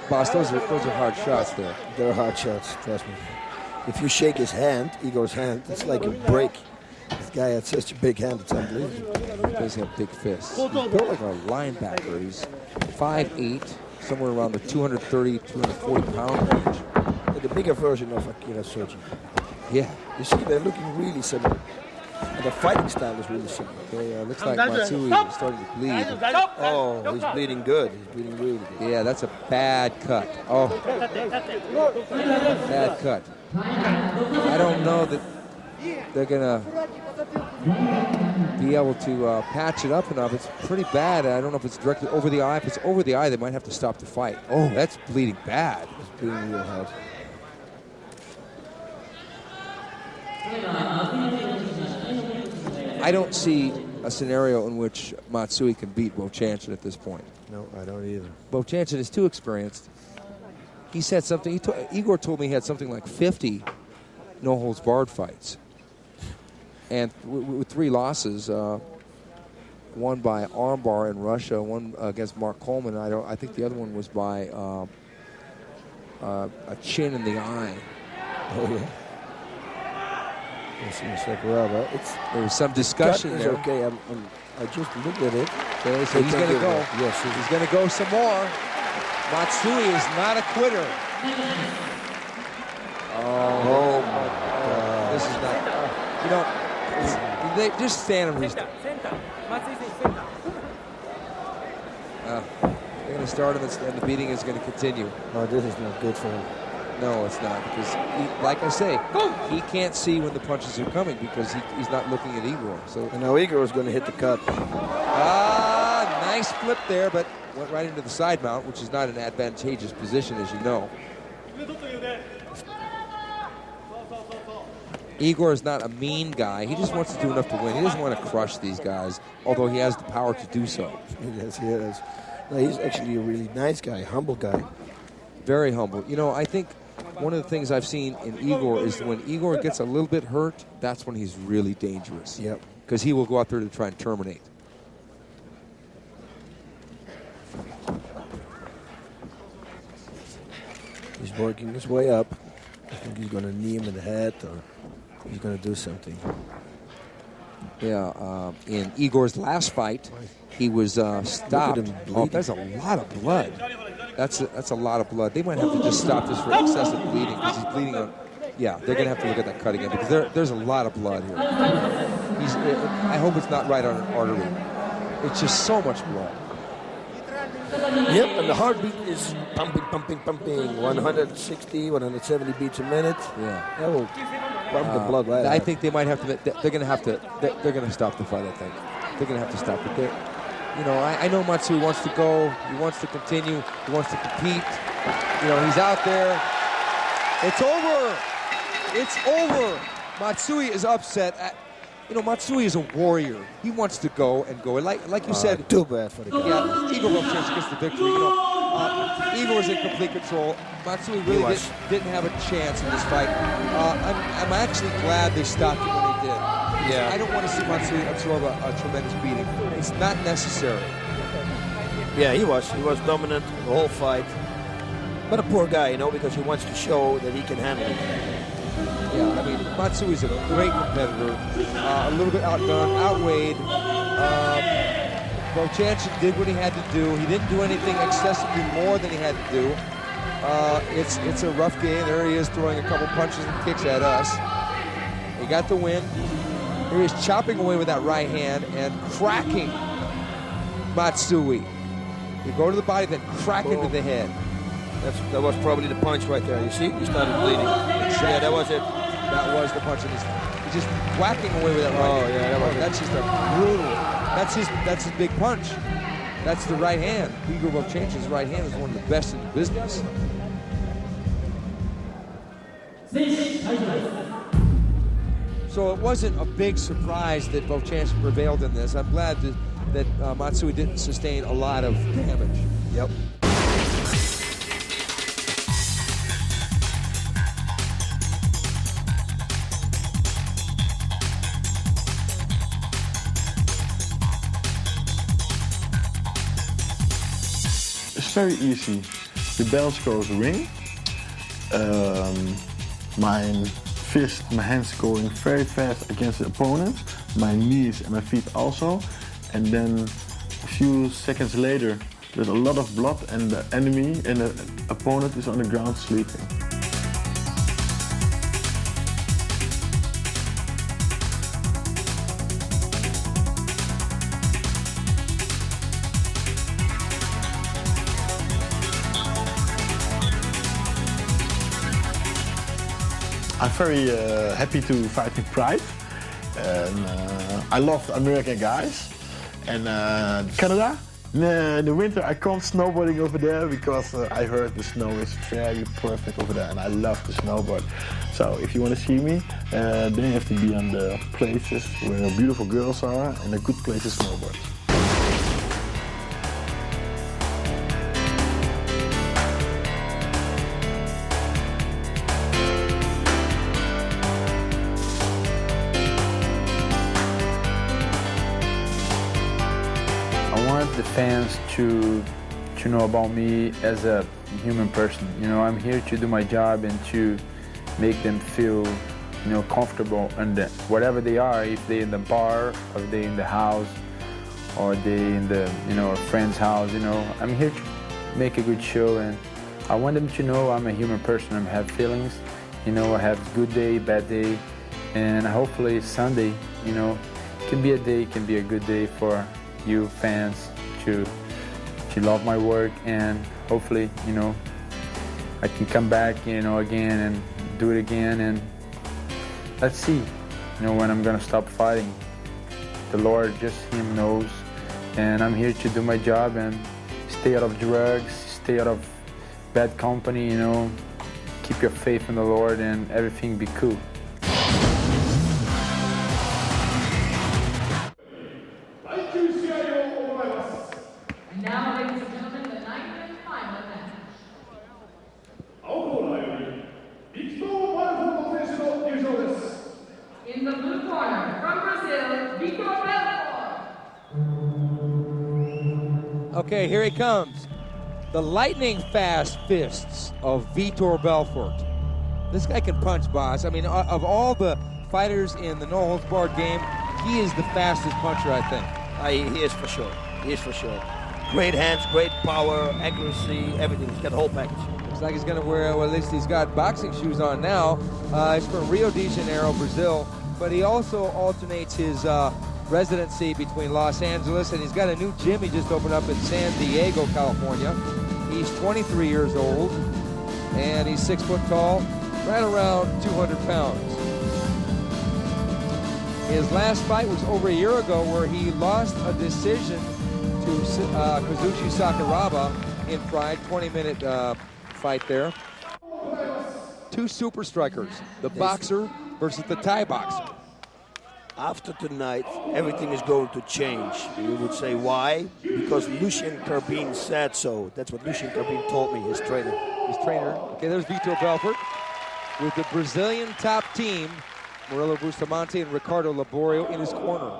Boss, those are hard shots there. They're hard shots, trust me. If you shake his hand, Igor's hand, it's like a break. This guy had such a big hand, it's unbelievable. He does have big fists. He's built like a linebacker. He's 5'8", somewhere around the 230, 240 pound range. Like a bigger version of AKIRA SHOJI. Yeah. You see, they're looking really similar. And the fighting style is really similar. Okay, looks like Matsui is starting to bleed. Oh, he's bleeding good. He's bleeding really good. Yeah, that's a bad cut. Oh, bad cut. I don't know that they're gonna be able to patch it up enough. It's pretty bad. I don't know if it's directly over the eye. If it's over the eye, they might have to stop the fight. Oh, that's bleeding bad. It's bleeding real hard. I don't see a scenario in which Matsui can beat WOVCHANCHYN at this point. No, I don't either. WOVCHANCHYN is too experienced. He said something. Igor told me he had something like 50 no-holds-barred fights, and with 3 losses, one by armbar in Russia, one against Mark Coleman. I think the other one was by a chin in the eye. Oh yeah. There was some discussion there. Okay, I just looked at it. Okay, so he's going to go. Yes, he's going to go some more. Matsui is not a quitter. Oh my God. This is not. You know, they just stand and restart. They're going to start and the beating is going to continue. Oh, this is not good for him. No, it's not, because, like I say, he can't see when the punches are coming because he's not looking at Igor. So, and now Igor is going to hit the cut. Nice flip there, but went right into the side mount, which is not an advantageous position, as you know. Igor is not a mean guy. He just wants to do enough to win. He doesn't want to crush these guys, although he has the power to do so. Yes, he is. No, he's actually a really nice guy, humble guy. Very humble. You know, I think one of the things I've seen in Igor is when Igor gets a little bit hurt, that's when he's really dangerous. Yep. Because he will go out there to try and terminate. He's working his way up. I think he's going to knee him in the head, or he's going to do something. Yeah, in Igor's last fight, he was stopped. Oh, that's a lot of blood. That's a lot of blood. They might have to just stop this for excessive bleeding because he's bleeding on. Yeah, they're going to have to look at that cut again because there's a lot of blood here. I hope it's not right on an artery. It's just so much blood. Yep, and the heartbeat is pumping, pumping, pumping. 160, 170 beats a minute. Yeah, that will pump the blood right out. I think they might have to. They're going to have to. They're going to stop the fight. I think they're going to have to stop it. You know, I know Matsui wants to go. He wants to continue. He wants to compete. You know, he's out there. It's over. It's over. Matsui is upset. You know, Matsui is a warrior. He wants to go and go. Like you said. Too bad for the guy. Yeah, Igor WOVCHANCHYN gets the victory. You know, Igor was in complete control. Matsui really didn't have a chance in this fight. I'm actually glad they stopped him when they did. Yeah. I don't want to see Matsui absorb a tremendous beating. It's not necessary. Yeah, he was dominant the whole fight. But a poor guy, you know, because he wants to show that he can handle it. Yeah, I mean, Matsui's a great competitor. A little bit outdone, outweighed. WOVCHANCHYN did what he had to do. He didn't do anything excessively more than he had to do. It's a rough game. There he is throwing a couple punches and kicks at us. He got the win. Here he is chopping away with that right hand and cracking Matsui. You go to the body, then crack into the head. That was probably the punch right there. You see? He started bleeding. Exactly. Yeah, that was it. That was the punch. He's just whacking away with that right hand. Yeah, that's just a brutal. That's his big punch. That's the right hand. Igor WOVCHANCHYN's right hand is one of the best in the business. So it wasn't a big surprise that WOVCHANCHYN prevailed in this. I'm glad that Matsui didn't sustain a lot of damage. Yep. It's very easy. The bell goes ring. My fist, my hands going very fast against the opponent. My knees and my feet also. And then a few seconds later, there's a lot of blood and the enemy and the opponent is on the ground sleeping. I'm very happy to fight in Pride. And, I love American guys. And Canada, in the winter I come snowboarding over there because I heard the snow is very perfect over there and I love to snowboard. So if you want to see me, then you have to be on the places where beautiful girls are and a good place to snowboard. The fans to know about me as a human person. You know, I'm here to do my job and to make them feel, you know, comfortable and whatever they are, if they're in the bar, or they're in the house, or they're in the, you know, a friend's house, you know, I'm here to make a good show and I want them to know I'm a human person. I have feelings, you know, I have good day, bad day, and hopefully Sunday, you know, can be a day, can be a good day for you fans to love my work and hopefully, you know, I can come back, you know, again and do it again and let's see, you know, when I'm gonna stop fighting. The Lord, just Him knows, and I'm here to do my job and stay out of drugs, stay out of bad company, you know, keep your faith in the Lord and everything be cool. Now, ladies and gentlemen, the ninth and final match. In the blue corner, from Brazil, Vitor Belfort. Okay, here he comes. The lightning fast fists of Vitor Belfort. This guy can punch, boss. I mean, of all the fighters in the no-holds-barred game, he is the fastest puncher, I think. He is for sure. He is for sure. Great hands, great power, accuracy, everything. He's got the whole package. Looks like he's going to wear, well, at least he's got boxing shoes on now. He's from Rio de Janeiro, Brazil, but he also alternates his residency between Los Angeles, and he's got a new gym he just opened up in San Diego, California. He's 23 years old, and he's 6 foot tall, right around 200 pounds. His last fight was over a year ago where he lost a decision to Kazushi Sakuraba in Pride, 20-minute fight there. Two super strikers, the boxer versus the Thai boxer. After tonight, everything is going to change. You would say why? Because Lucien Carbine said so. That's what Lucien Carbine told me, his trainer. Okay, there's Vitor Belfort with the Brazilian top team, Murilo Bustamante and Ricardo Laborio in his corner.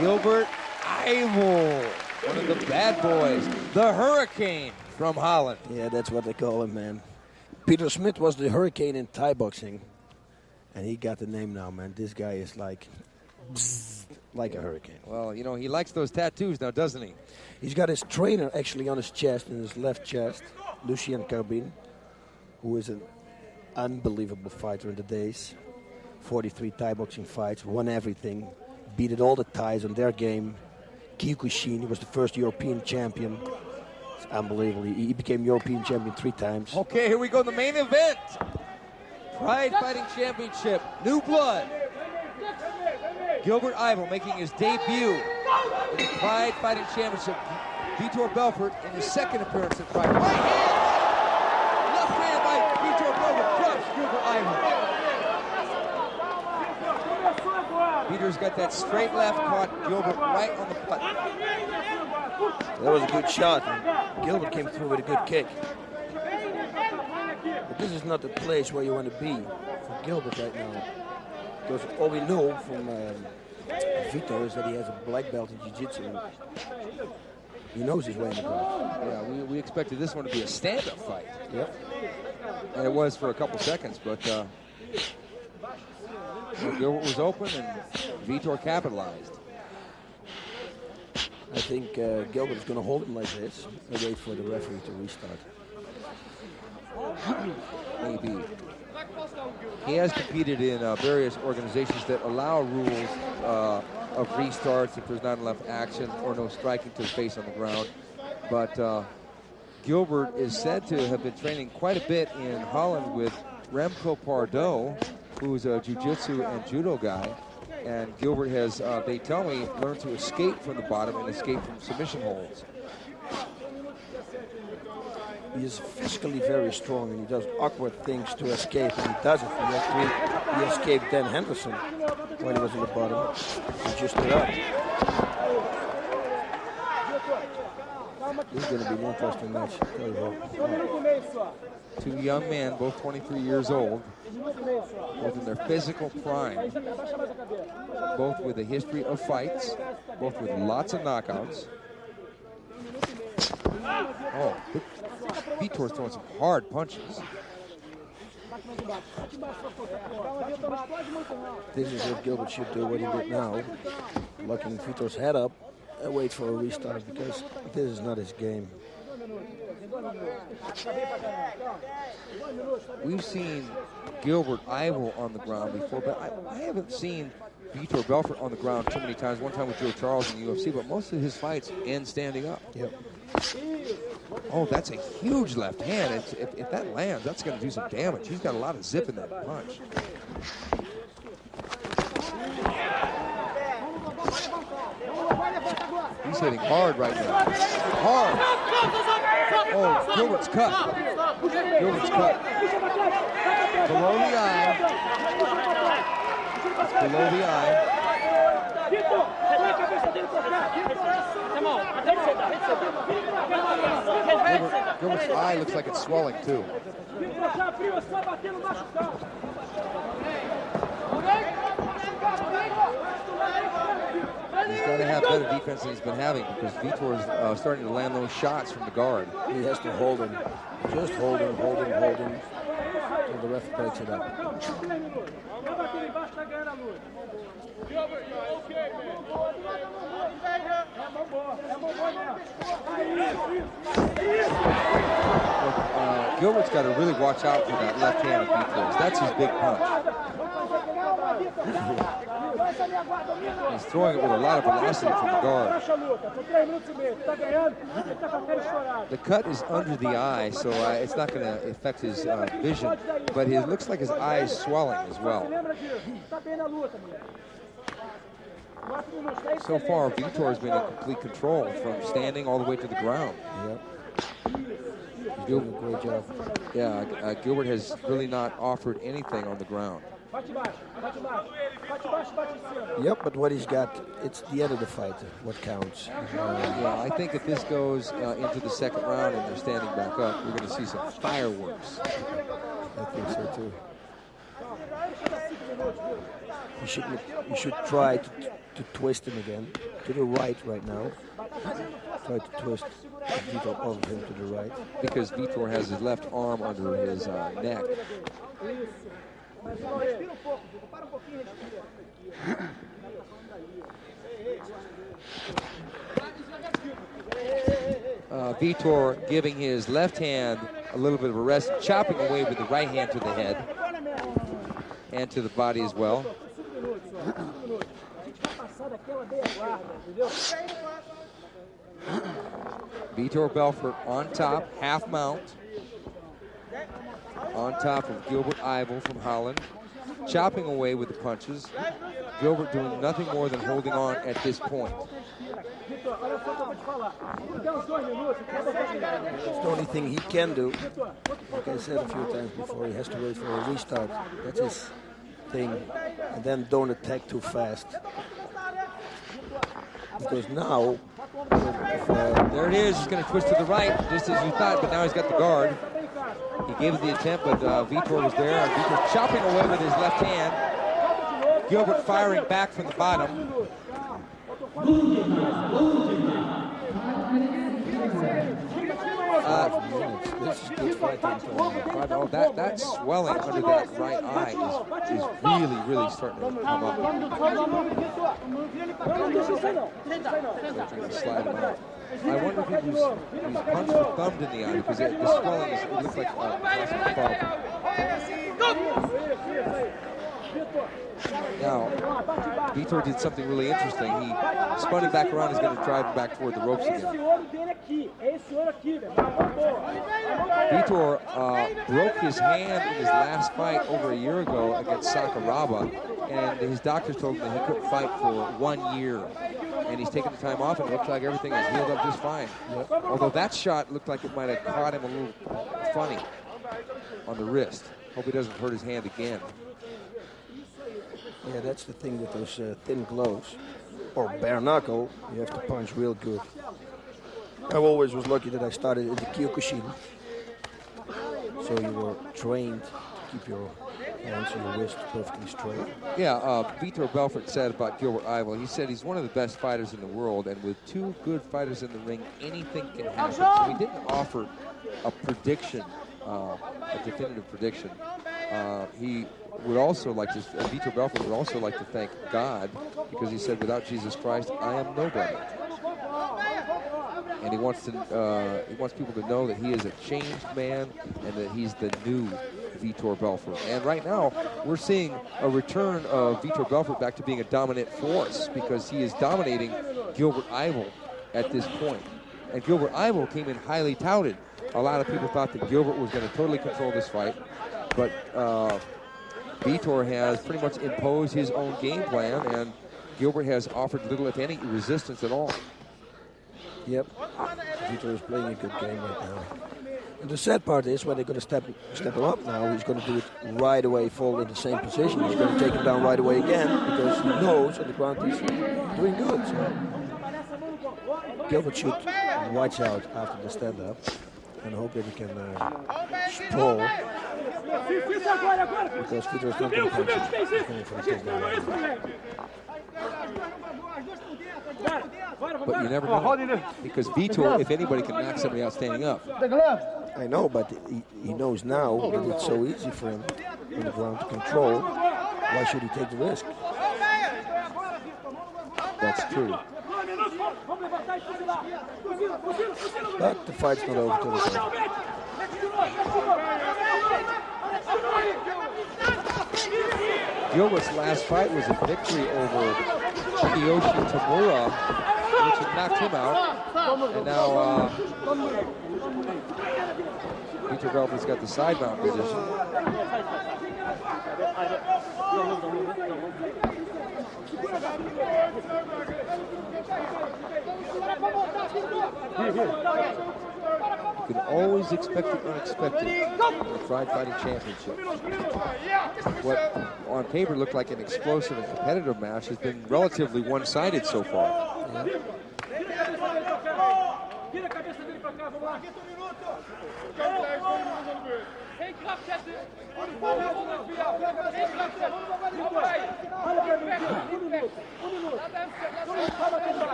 Gilbert Eiffel, one of the bad boys, the Hurricane from Holland. Yeah, that's what they call him, man. Peter Smith was the Hurricane in Thai boxing, and he got the name now, man. This guy is like a hurricane. Well, you know, he likes those tattoos now, doesn't he? He's got his trainer actually on his chest, in his left chest, Lucien Carbine, who is an unbelievable fighter in the days. 43 Thai boxing fights, won everything, beaten all the Thais on their game. Kyokushin, he was the first European champion. It's unbelievable. He became European champion 3 times. Okay, here we go, the main event. Pride Fighting Championship, new blood. Gilbert Eiffel making his debut in the Pride Fighting Championship. Vitor Belfort in his second appearance in Pride. Right hand! Left hand by Vitor Belfort drops Gilbert Eiffel. Vitor's got that straight left, caught Gilbert right on the putt. That was a good shot. Gilbert came through with a good kick. But this is not the place where you want to be for Gilbert right now. Because all we know from Vitor is that he has a black belt in Jiu-Jitsu. He knows his way in the crowd. Yeah, we expected this one to be a stand-up fight. Yep. And it was for a couple seconds, but Gilbert was open and Vitor capitalized. I think Gilbert is going to hold him like this and wait for the referee to restart. Maybe. He has competed in various organizations that allow rules of restarts if there's not enough action or no striking to the face on the ground. But Gilbert is said to have been training quite a bit in Holland with Remco Pardo, who's a jiu-jitsu and judo guy. And Gilbert has, they tell me, learned to escape from the bottom and escape from submission holds. He is physically very strong, and he does awkward things to escape, and he does it. He escaped Dan Henderson when he was in the bottom. He just stood up. This is going to be an interesting match. Two young men, both 23 years old, both in their physical prime, both with a history of fights, both with lots of knockouts. Oh, Vitor's throwing some hard punches. This is what Gilbert should do, what he did now. Locking Vitor's head up and wait for a restart, because this is not his game. We've seen Gilbert Ivel on the ground before, but I haven't seen Vitor Belfort on the ground too many times. One time with Joe Charles in the UFC, but most of his fights end standing up. Yep. Oh, that's a huge left hand. If that lands, that's going to do some damage. He's got a lot of zip in that punch. He's hitting hard right now. Hard. Oh, Gilbert's cut. Gilbert's cut. Below the eye. It's below the eye. Gilbert's eye looks like it's swelling too. He's got to have better defense than he's been having, because Vitor is starting to land those shots from the guard. He has to hold him. Just hold him, hold him, hold him, until the ref breaks it up. Gilbert's got to really watch out for that left hand of Vitor's. That's his big punch. He's throwing it with a lot of velocity from the guard. The cut is under the eye, so it's not going to affect his vision, but it looks like his eye is swelling as well. So far, Vitor has been in complete control from standing all the way to the ground. Yep. He's doing a great job. Yeah, Gilbert has really not offered anything on the ground. Yep, but what he's got, it's the end of the fight, what counts. Yeah, I think if this goes into the second round and they're standing back up, we're going to see some fireworks. I think so too. You should try to twist him again, to the right now. Try to twist Vitor over him to the right. Because Vitor has his left arm under his neck. Vitor giving his left hand a little bit of a rest, chopping away with the right hand to the head and to the body as well. Vitor Belfort on top, half mount, on top of Gilbert Ivel from Holland, chopping away with the punches. Gilbert doing nothing more than holding on at this point. That's the only thing he can do. Like I said a few times before, he has to wait for a restart. That's his thing. And then don't attack too fast. Because now, there it is. He's going to twist to the right, just as you thought, but now he's got the guard. He gave it the attempt, but Vitor was there. Vitor chopping away with his left hand. Gilbert firing back from the bottom. Oh, that swelling under that right eye is really starting to come up. Trying to slide him out. I wonder if he was punched or thumbed in the eye, because the swelling it looks like a possible problem. Now, Vitor did something really interesting. He spun it back around. He's going to drive him back toward the ropes again. Vitor broke his hand in his last fight over a year ago against Sakuraba, and his doctors told him that he couldn't fight for 1 year. And he's taken the time off, and it looks like everything has healed up just fine. Yep. Although that shot looked like it might have caught him a little funny on the wrist. Hope he doesn't hurt his hand again. Yeah, that's the thing with those thin gloves, or bare knuckle, you have to punch real good. I always was lucky that I started in the Kyokushin, so you were trained to keep your hands and your wrist perfectly straight. Yeah, Vitor Belfort said about Gilbert Yvel, he said he's one of the best fighters in the world, and with two good fighters in the ring, anything can happen. So he didn't offer a prediction, a definitive prediction. He would also like to, Vitor Belfort would also like to thank God, because he said, without Jesus Christ, I am nobody. And he wants people to know that he is a changed man and that he's the new Vitor Belfort. And right now, we're seeing a return of Vitor Belfort back to being a dominant force, because he is dominating Gilbert Yvel at this point. And Gilbert Yvel came in highly touted. A lot of people thought that Gilbert was going to totally control this fight, but Vitor has pretty much imposed his own game plan, and Gilbert has offered little, if any, resistance at all. Yep, Vitor is playing a good game right now. And the sad part is, when they're going to step him up now, he's going to do it right away, fall in the same position. He's going to take him down right away again, because he knows on the ground he's doing good. So Gilbert should watch out after the stand-up and hope that he can sprawl, because Vitor is not going to punch him. He's going for the takedown. But you never know, because Vitor, if anybody, can knock somebody out standing up. I know, but he knows now that it's so easy for him on the ground to control. Why should he take the risk? That's true. But the fight's not over till it's over. Gilbert's last fight was a victory over Kiyoshi Tamura, which had knocked him out. And now Vitor Belfort's got the side mount position. You can always expect the unexpected in the Pride Fighting Championship. What on paper looked like an explosive and competitive match has been relatively one-sided so far. Yeah.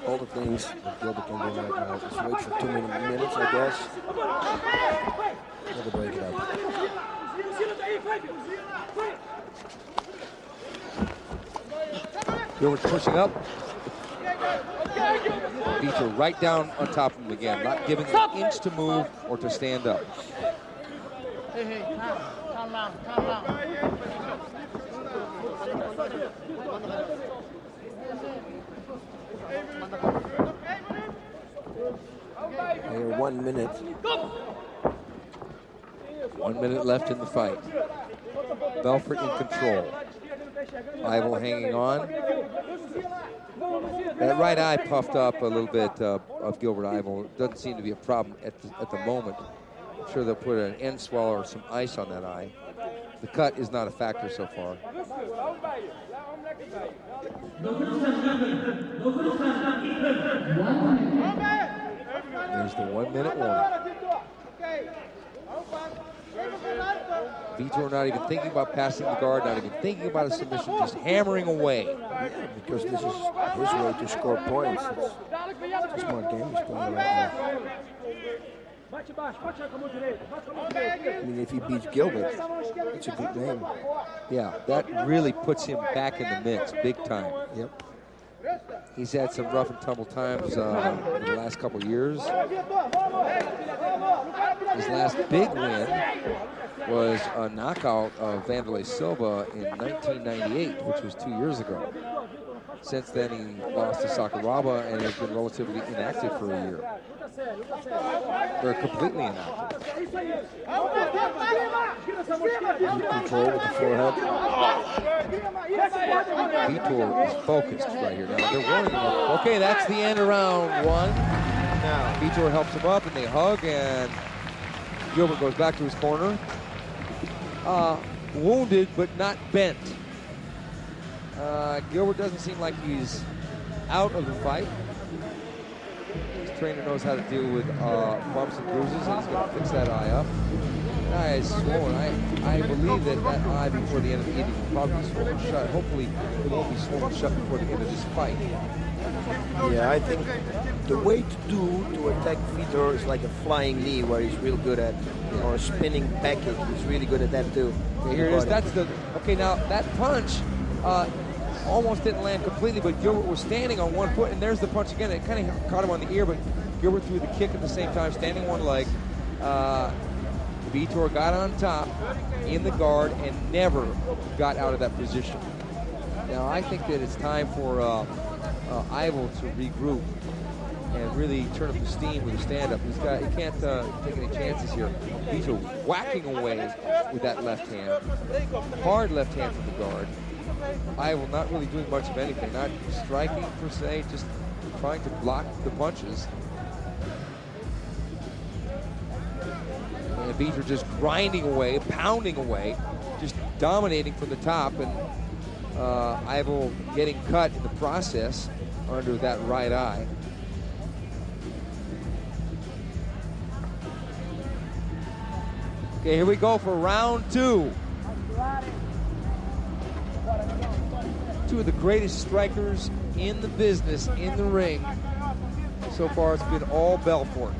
All the things that Gilbert can do right now. Just wait for 2 minutes, I guess. Never break it up. Gilbert's pushing up. Vitor right down on top of him again, not giving him an inch to move or to stand up. Here, 1 minute. 1 minute left in the fight. Belfort in control. Yvel hanging on. That right eye puffed up a little bit of Gilbert Yvel. Doesn't seem to be a problem at the moment. I'm sure they'll put an end swell or some ice on that eye. The cut is not a factor so far. There's the 1 minute warning. Vitor not even thinking about passing the guard, not even thinking about a submission, just hammering away. Yeah, because this is his way to score points. It's a smart game he's playing right now. I mean, if he beats Gilbert, it's a good name. Yeah, that really puts him back in the mix, big time. Yep. He's had some rough and tumble times in the last couple of years. His last big win was a knockout of Vanderlei Silva in 1998, which was 2 years ago. Since then, he lost to Sakuraba and has been relatively inactive for a year. They're completely inactive. Control with the forehead. Vitor is focused right here. Now they're worrying about, okay, that's the end of round one. Now Vitor helps him up and they hug, and Gilbert goes back to his corner. Wounded but not bent. Gilbert doesn't seem like he's out of the fight. His trainer knows how to deal with bumps and bruises, and he's going to fix that eye up. The eye is swollen. I believe that eye before the end of the evening will probably be swollen shut. Hopefully it won't be swollen shut before the end of this fight. Yeah, I think the way to attack Vitor is like a flying knee, where he's real good at, or a spinning back kick. He's really good at that too. Okay, here it is. That's the, okay, now that punch almost didn't land completely, but Gilbert was standing on one foot, and there's the punch again. It kind of caught him on the ear, but Gilbert threw the kick at the same time, standing one leg. Vitor got on top in the guard and never got out of that position. Now I think that it's time for Ivo to regroup and really turn up the steam with a stand-up. He can't take any chances here. Vitor whacking away with that left hand. Hard left hand from the guard. Ivo not really doing much of anything, not striking per se, just trying to block the punches. And Vitor just grinding away, pounding away, just dominating from the top, and Ivo getting cut in the process under that right eye. Okay, here we go for round two. Two of the greatest strikers in the business, in the ring. So far, it's been all Belfort.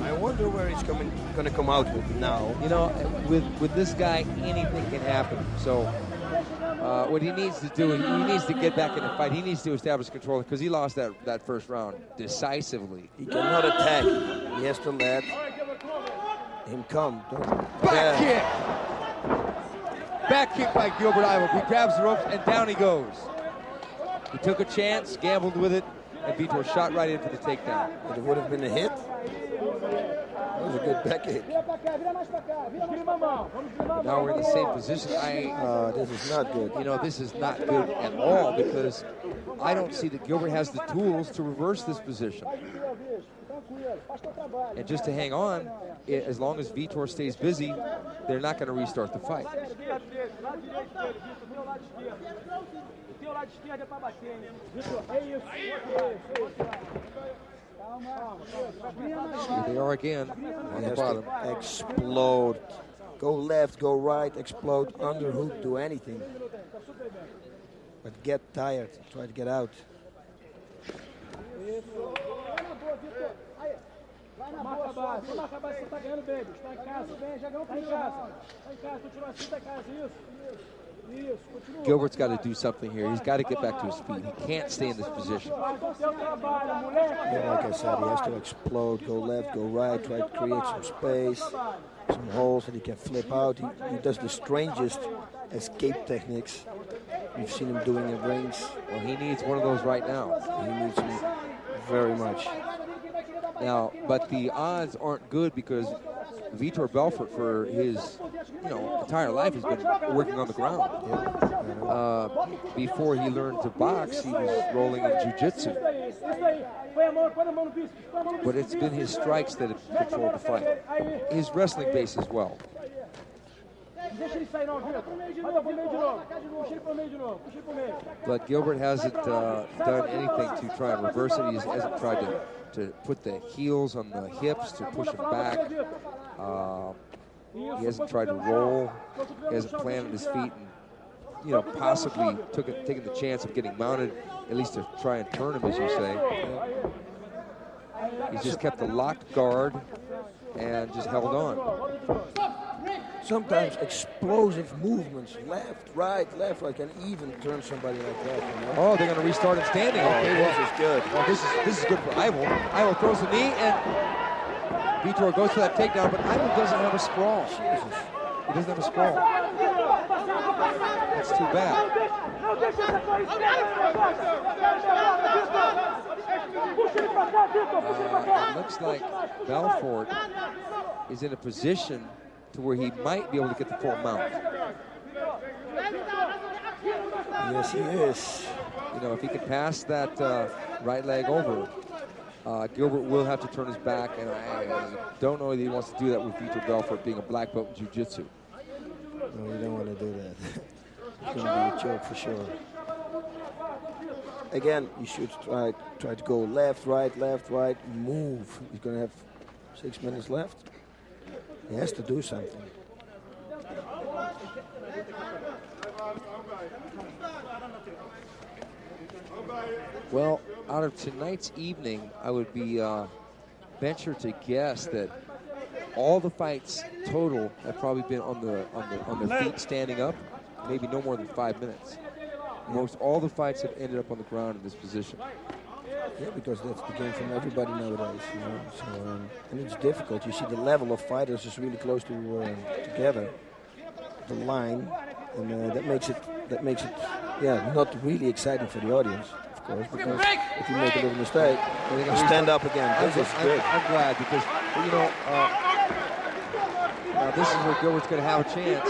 I wonder where he's going to come out with now. You know, with this guy, anything can happen. So what he needs to do, he needs to get back in the fight. He needs to establish control, because he lost that first round decisively. He cannot attack. He has to let him come. Back kick! Back kick by Gilbert Ivo. He grabs the ropes and down he goes. He took a chance, gambled with it, and Vitor shot right in for the takedown. But it would have been a hit. That was a good back kick. Now we're in the same position. This is not good. You know, this is not good at all, because I don't see that Gilbert has the tools to reverse this position. And just to hang on, as long as Vitor stays busy, they're not going to restart the fight. Here they are again on the bottom. Explode. Go left, go right, explode, underhook, do anything. But get tired, try to get out. Gilbert's got to do something here. He's got to get back to his feet. He can't stay in this position. Yeah, like I said, he has to explode, go left, go right, try to create some space, some holes that he can flip out. He does the strangest escape techniques we've seen him doing in rings. Well, he needs one of those right now. He needs them very much. Now, but the odds aren't good, because Vitor Belfort, for his entire life, has been working on the ground. Before he learned to box, he was rolling in jiu-jitsu. But it's been his strikes that have controlled the fight. His wrestling base as well. But Gilbert hasn't done anything to try and reverse it. He hasn't tried to put the heels on the hips to push him back. He hasn't tried to roll. He hasn't planted his feet and, possibly taken the chance of getting mounted, at least to try and turn him, as you say. He's just kept the locked guard and just held on. Sometimes explosive movements, left, right, can even turn somebody like that. Oh, they're going to restart him standing. Okay, this is good. Well, this is good for Ivo. Ivo throws the knee, and Vitor goes for that takedown, but Ivan doesn't have a sprawl. Jesus. He doesn't have a sprawl. That's too bad. It looks like Belfort is in a position to where he might be able to get the full mount. Yes, he is. You know, if he can pass that right leg over, Gilbert will have to turn his back, and I don't know if he wants to do that with Vitor Belfort being a black belt in jiu-jitsu. No, you don't want to do that. It's going to be a joke for sure. Again, you should try to go left, right, move. He's going to have 6 minutes left. He has to do something. Well, out of tonight's evening, I would be venture to guess that all the fights total have probably been on their feet standing up, maybe no more than 5 minutes. Most all the fights have ended up on the ground in this position. Yeah, because that's the game from everybody nowadays, you know. So, and it's difficult. You see, the level of fighters is really close to together, the line, and that makes it, yeah, not really exciting for the audience, of course. Because if you make a little mistake, you stand up again. This is good. I'm glad because you know this is where Gilbert's going to have a chance.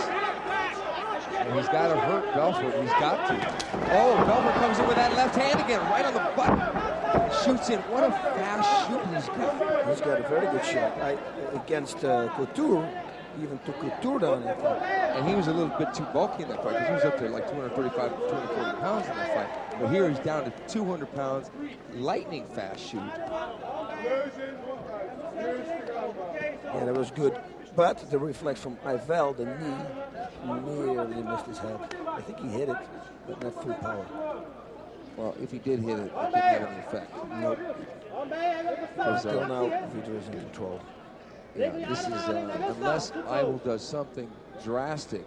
And he's got to hurt Belfort. He's got to. Oh, Belfort comes in with that left hand again, right on the butt. Shoots in. What a fast shoot he's got. He's got a very good shot. Against Couture, he even took Couture down that fight. And he was a little bit too bulky in that fight because he was up to like 235, 240 pounds in that fight. But here he's down to 200 pounds. Lightning fast shoot. Yeah, that was good. But the reflex from Ivel, the knee, nearly missed his head. I think he hit it, but not full power. Well, if he did hit it, it didn't have any effect. Nope. Until now, Vitor is in control. Yeah, this is, unless Ivel does something drastic,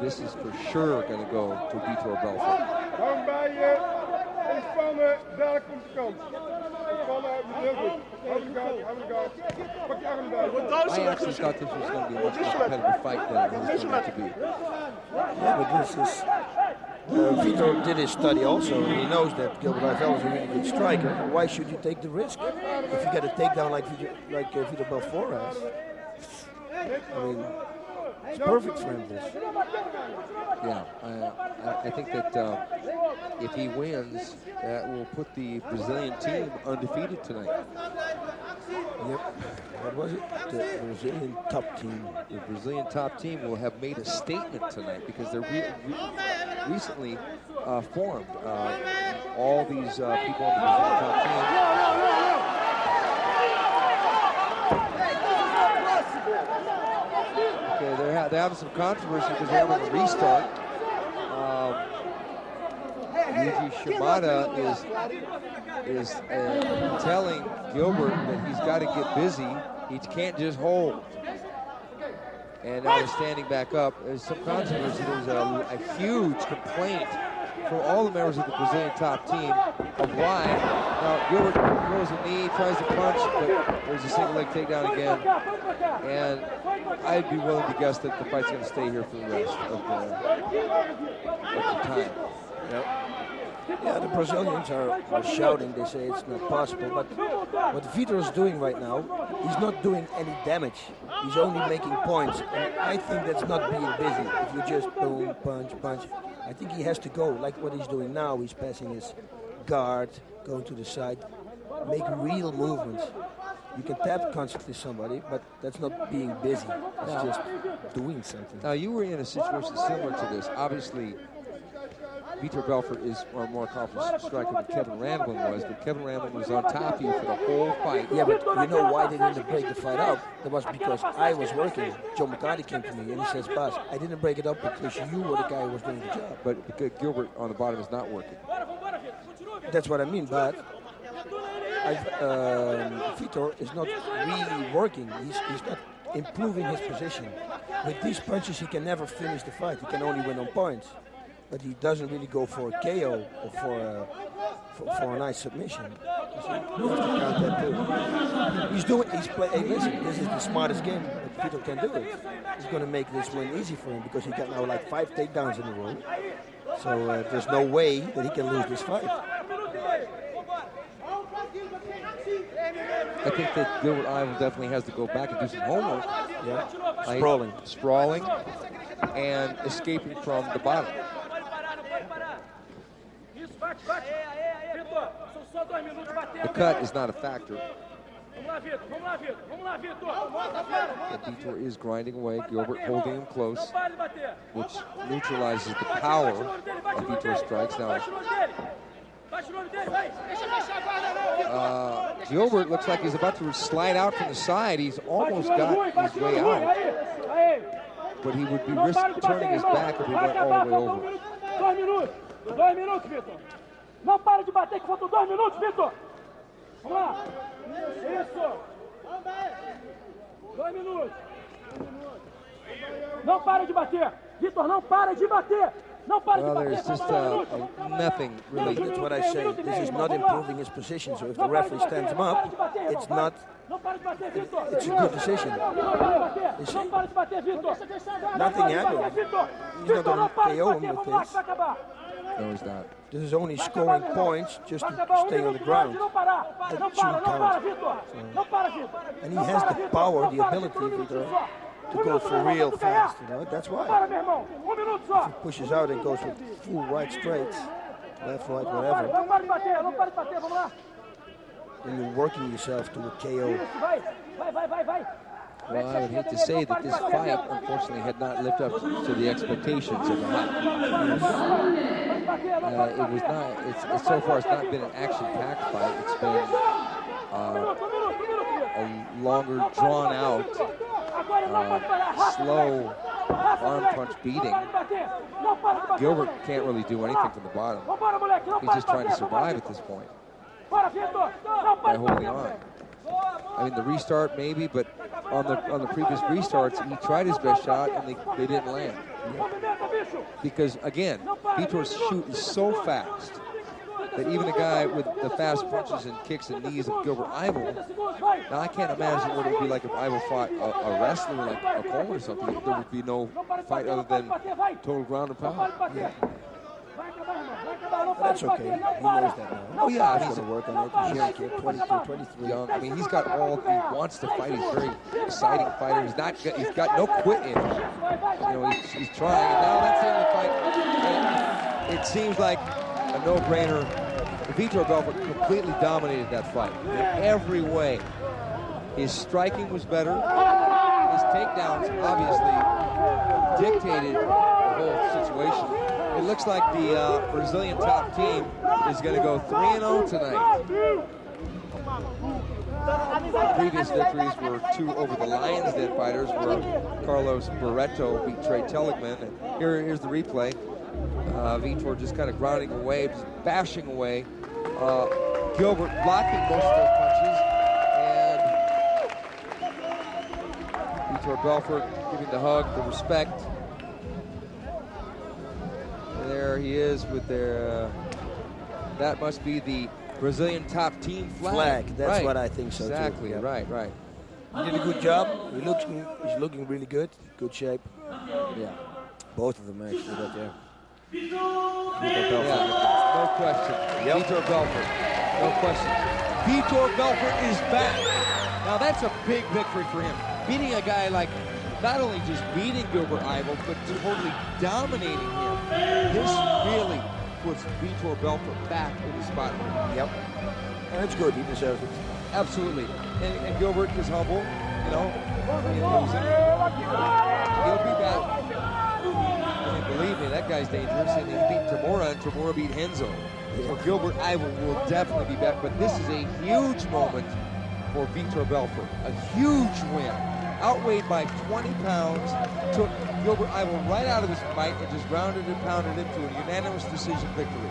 this is for sure going to go to Vitor Belfort. I actually thought this was going to be a much more competitive fight than it was going to be. Yeah, but this is... Vitor did his study also, and he knows that Gilbert Ivel is a really good striker. Why should you take the risk if you get a takedown like Vitor Belfort has? I mean, it's perfect for him, this. Yeah, I think that if he wins, that will put the Brazilian team undefeated tonight. Yep. What was it? The Brazilian top team. The Brazilian top team will have made a statement tonight because they're recently formed. All these people on the Brazilian top team. Okay, they're having some controversy because they're having a restart. Yuji Shimada is telling Gilbert that he's got to get busy. He can't just hold. And now they're standing back up. There's some controversy. There's a huge complaint from all the members of the Brazilian top team of why. Now Gilbert throws a knee, tries to punch, but there's a single leg takedown again. And I'd be willing to guess that the fight's going to stay here for the rest of the time. Yep. Yeah, the Brazilians are shouting. They say it's not possible. But what Vitor is doing right now, he's not doing any damage. He's only making points. And I think that's not being busy. If you just boom, punch, punch. I think he has to go, like what he's doing now. He's passing his guard, going to the side, make real movements. You can tap constantly somebody, but that's not being busy. It's just doing something. Now, you were in a situation similar to this. Obviously, Vitor Belfort is a more accomplished striker than Kevin Randlin was, but Kevin Randlin was on top of you for the whole fight. Yeah, but you know why they didn't break the fight up? That was because I was working. Joe McCarthy came to me and he says, "Boss, I didn't break it up because you were the guy who was doing the job." But because Gilbert on the bottom is not working. That's what I mean, but Vitor is not really working. He's not improving his position. With these punches, he can never finish the fight. He can only win on points. but he doesn't really go for a KO or for a nice submission. So you have to count that too. Hey, listen, this is the smartest game that Vito can do it. He's going to make this win easy for him because he got now like 5 takedowns in a row. So there's no way that he can lose this fight. I think that Gilbert Ivel definitely has to go back and do some homework. Yeah, sprawling, and escaping from the bottom. The cut is not a factor. Vitor is grinding away. Gilbert holding him close, which neutralizes the power of Vitor's strikes. Now, Gilbert looks like he's about to slide out from the side. He's almost got his way out, but he would be risking turning his back if he went all the way over. 2 minutos, Vitor. Não para de bater, que faltam 2 minutos, Vitor. Vamos lá. Isso. 2 minutos. Não para de bater. Vitor, não para de bater. Well, there's just nothing really. That's what I say. This is not improving his position. So if the referee stands him up, it's not. It's a good decision. Nothing happened. He's not going to KO him with this. No, he's not. This is only scoring points just to stay on the ground. That shouldn't count. So, and he has the power, the ability, to go for real fast, you know, that's why. If he pushes out and goes with full right straight, left, right, whatever, then you're working yourself to a KO. Well, I would hate to say that this fight, unfortunately, had not lived up to the expectations of the hype. It was not, it's so far it's not been an action-packed fight. It's been a longer, drawn-out, slow arm punch beating. Gilbert can't really do anything from the bottom. He's just trying to survive at this point by holding on. I mean, the restart maybe, but on the previous restarts, he tried his best shot and they didn't land. Because again, Vitor's shoot is so fast that even a guy with the fast punches and kicks and knees of Gilbert Ivel, now I can't imagine what it would be like if Ivel fought a wrestler like a Coleman or something. There would be no fight other than total ground and pound. Yeah. But that's okay. He knows that now. Oh yeah, he's going to work on it. He's young kid, 22, 23. Young. I mean, he's got all. He wants to fight. He's a very exciting fighter. He's got no quit in him. You know, he's trying. And now that's the end of the fight. It seems like a no-brainer. Vitor Belfort completely dominated that fight in every way. His striking was better. His takedowns obviously dictated the whole situation. It looks like the Brazilian top team is going to go 3-0 tonight. Previous victories were 2 over the Lions Den fighters, where Carlos Barreto beat TELLIGMAN. And here's the replay. Vitor just kind of grounding away, just bashing away. Gilbert blocking most of those punches. And Vitor Belfort giving the hug, the respect. There he is with their, that must be the Brazilian top team flag. That's right. what I think so exactly. too. Exactly, right. He did a good job. He's looking really good. Good shape. Yeah. Both of them actually, but yeah. No question. Vitor Belfort. No question. Vitor Belfort is back. Now that's a big victory for him. Beating a guy like, not only just beating Gilbert Ivel, but totally dominating him. This really puts Vitor Belfort back in the spotlight. Yep. And it's good. He deserves it. Absolutely. And Gilbert is humble. You know, he'll be back. And believe me, that guy's dangerous. And he beat Tamura, and Tamura beat Henzo. So Gilbert Ivel will definitely be back. But this is a huge moment for Vitor Belfort. A huge win. Outweighed by 20 pounds, took Gilbert Ivel right out of his fight and just rounded and pounded him to a unanimous decision victory.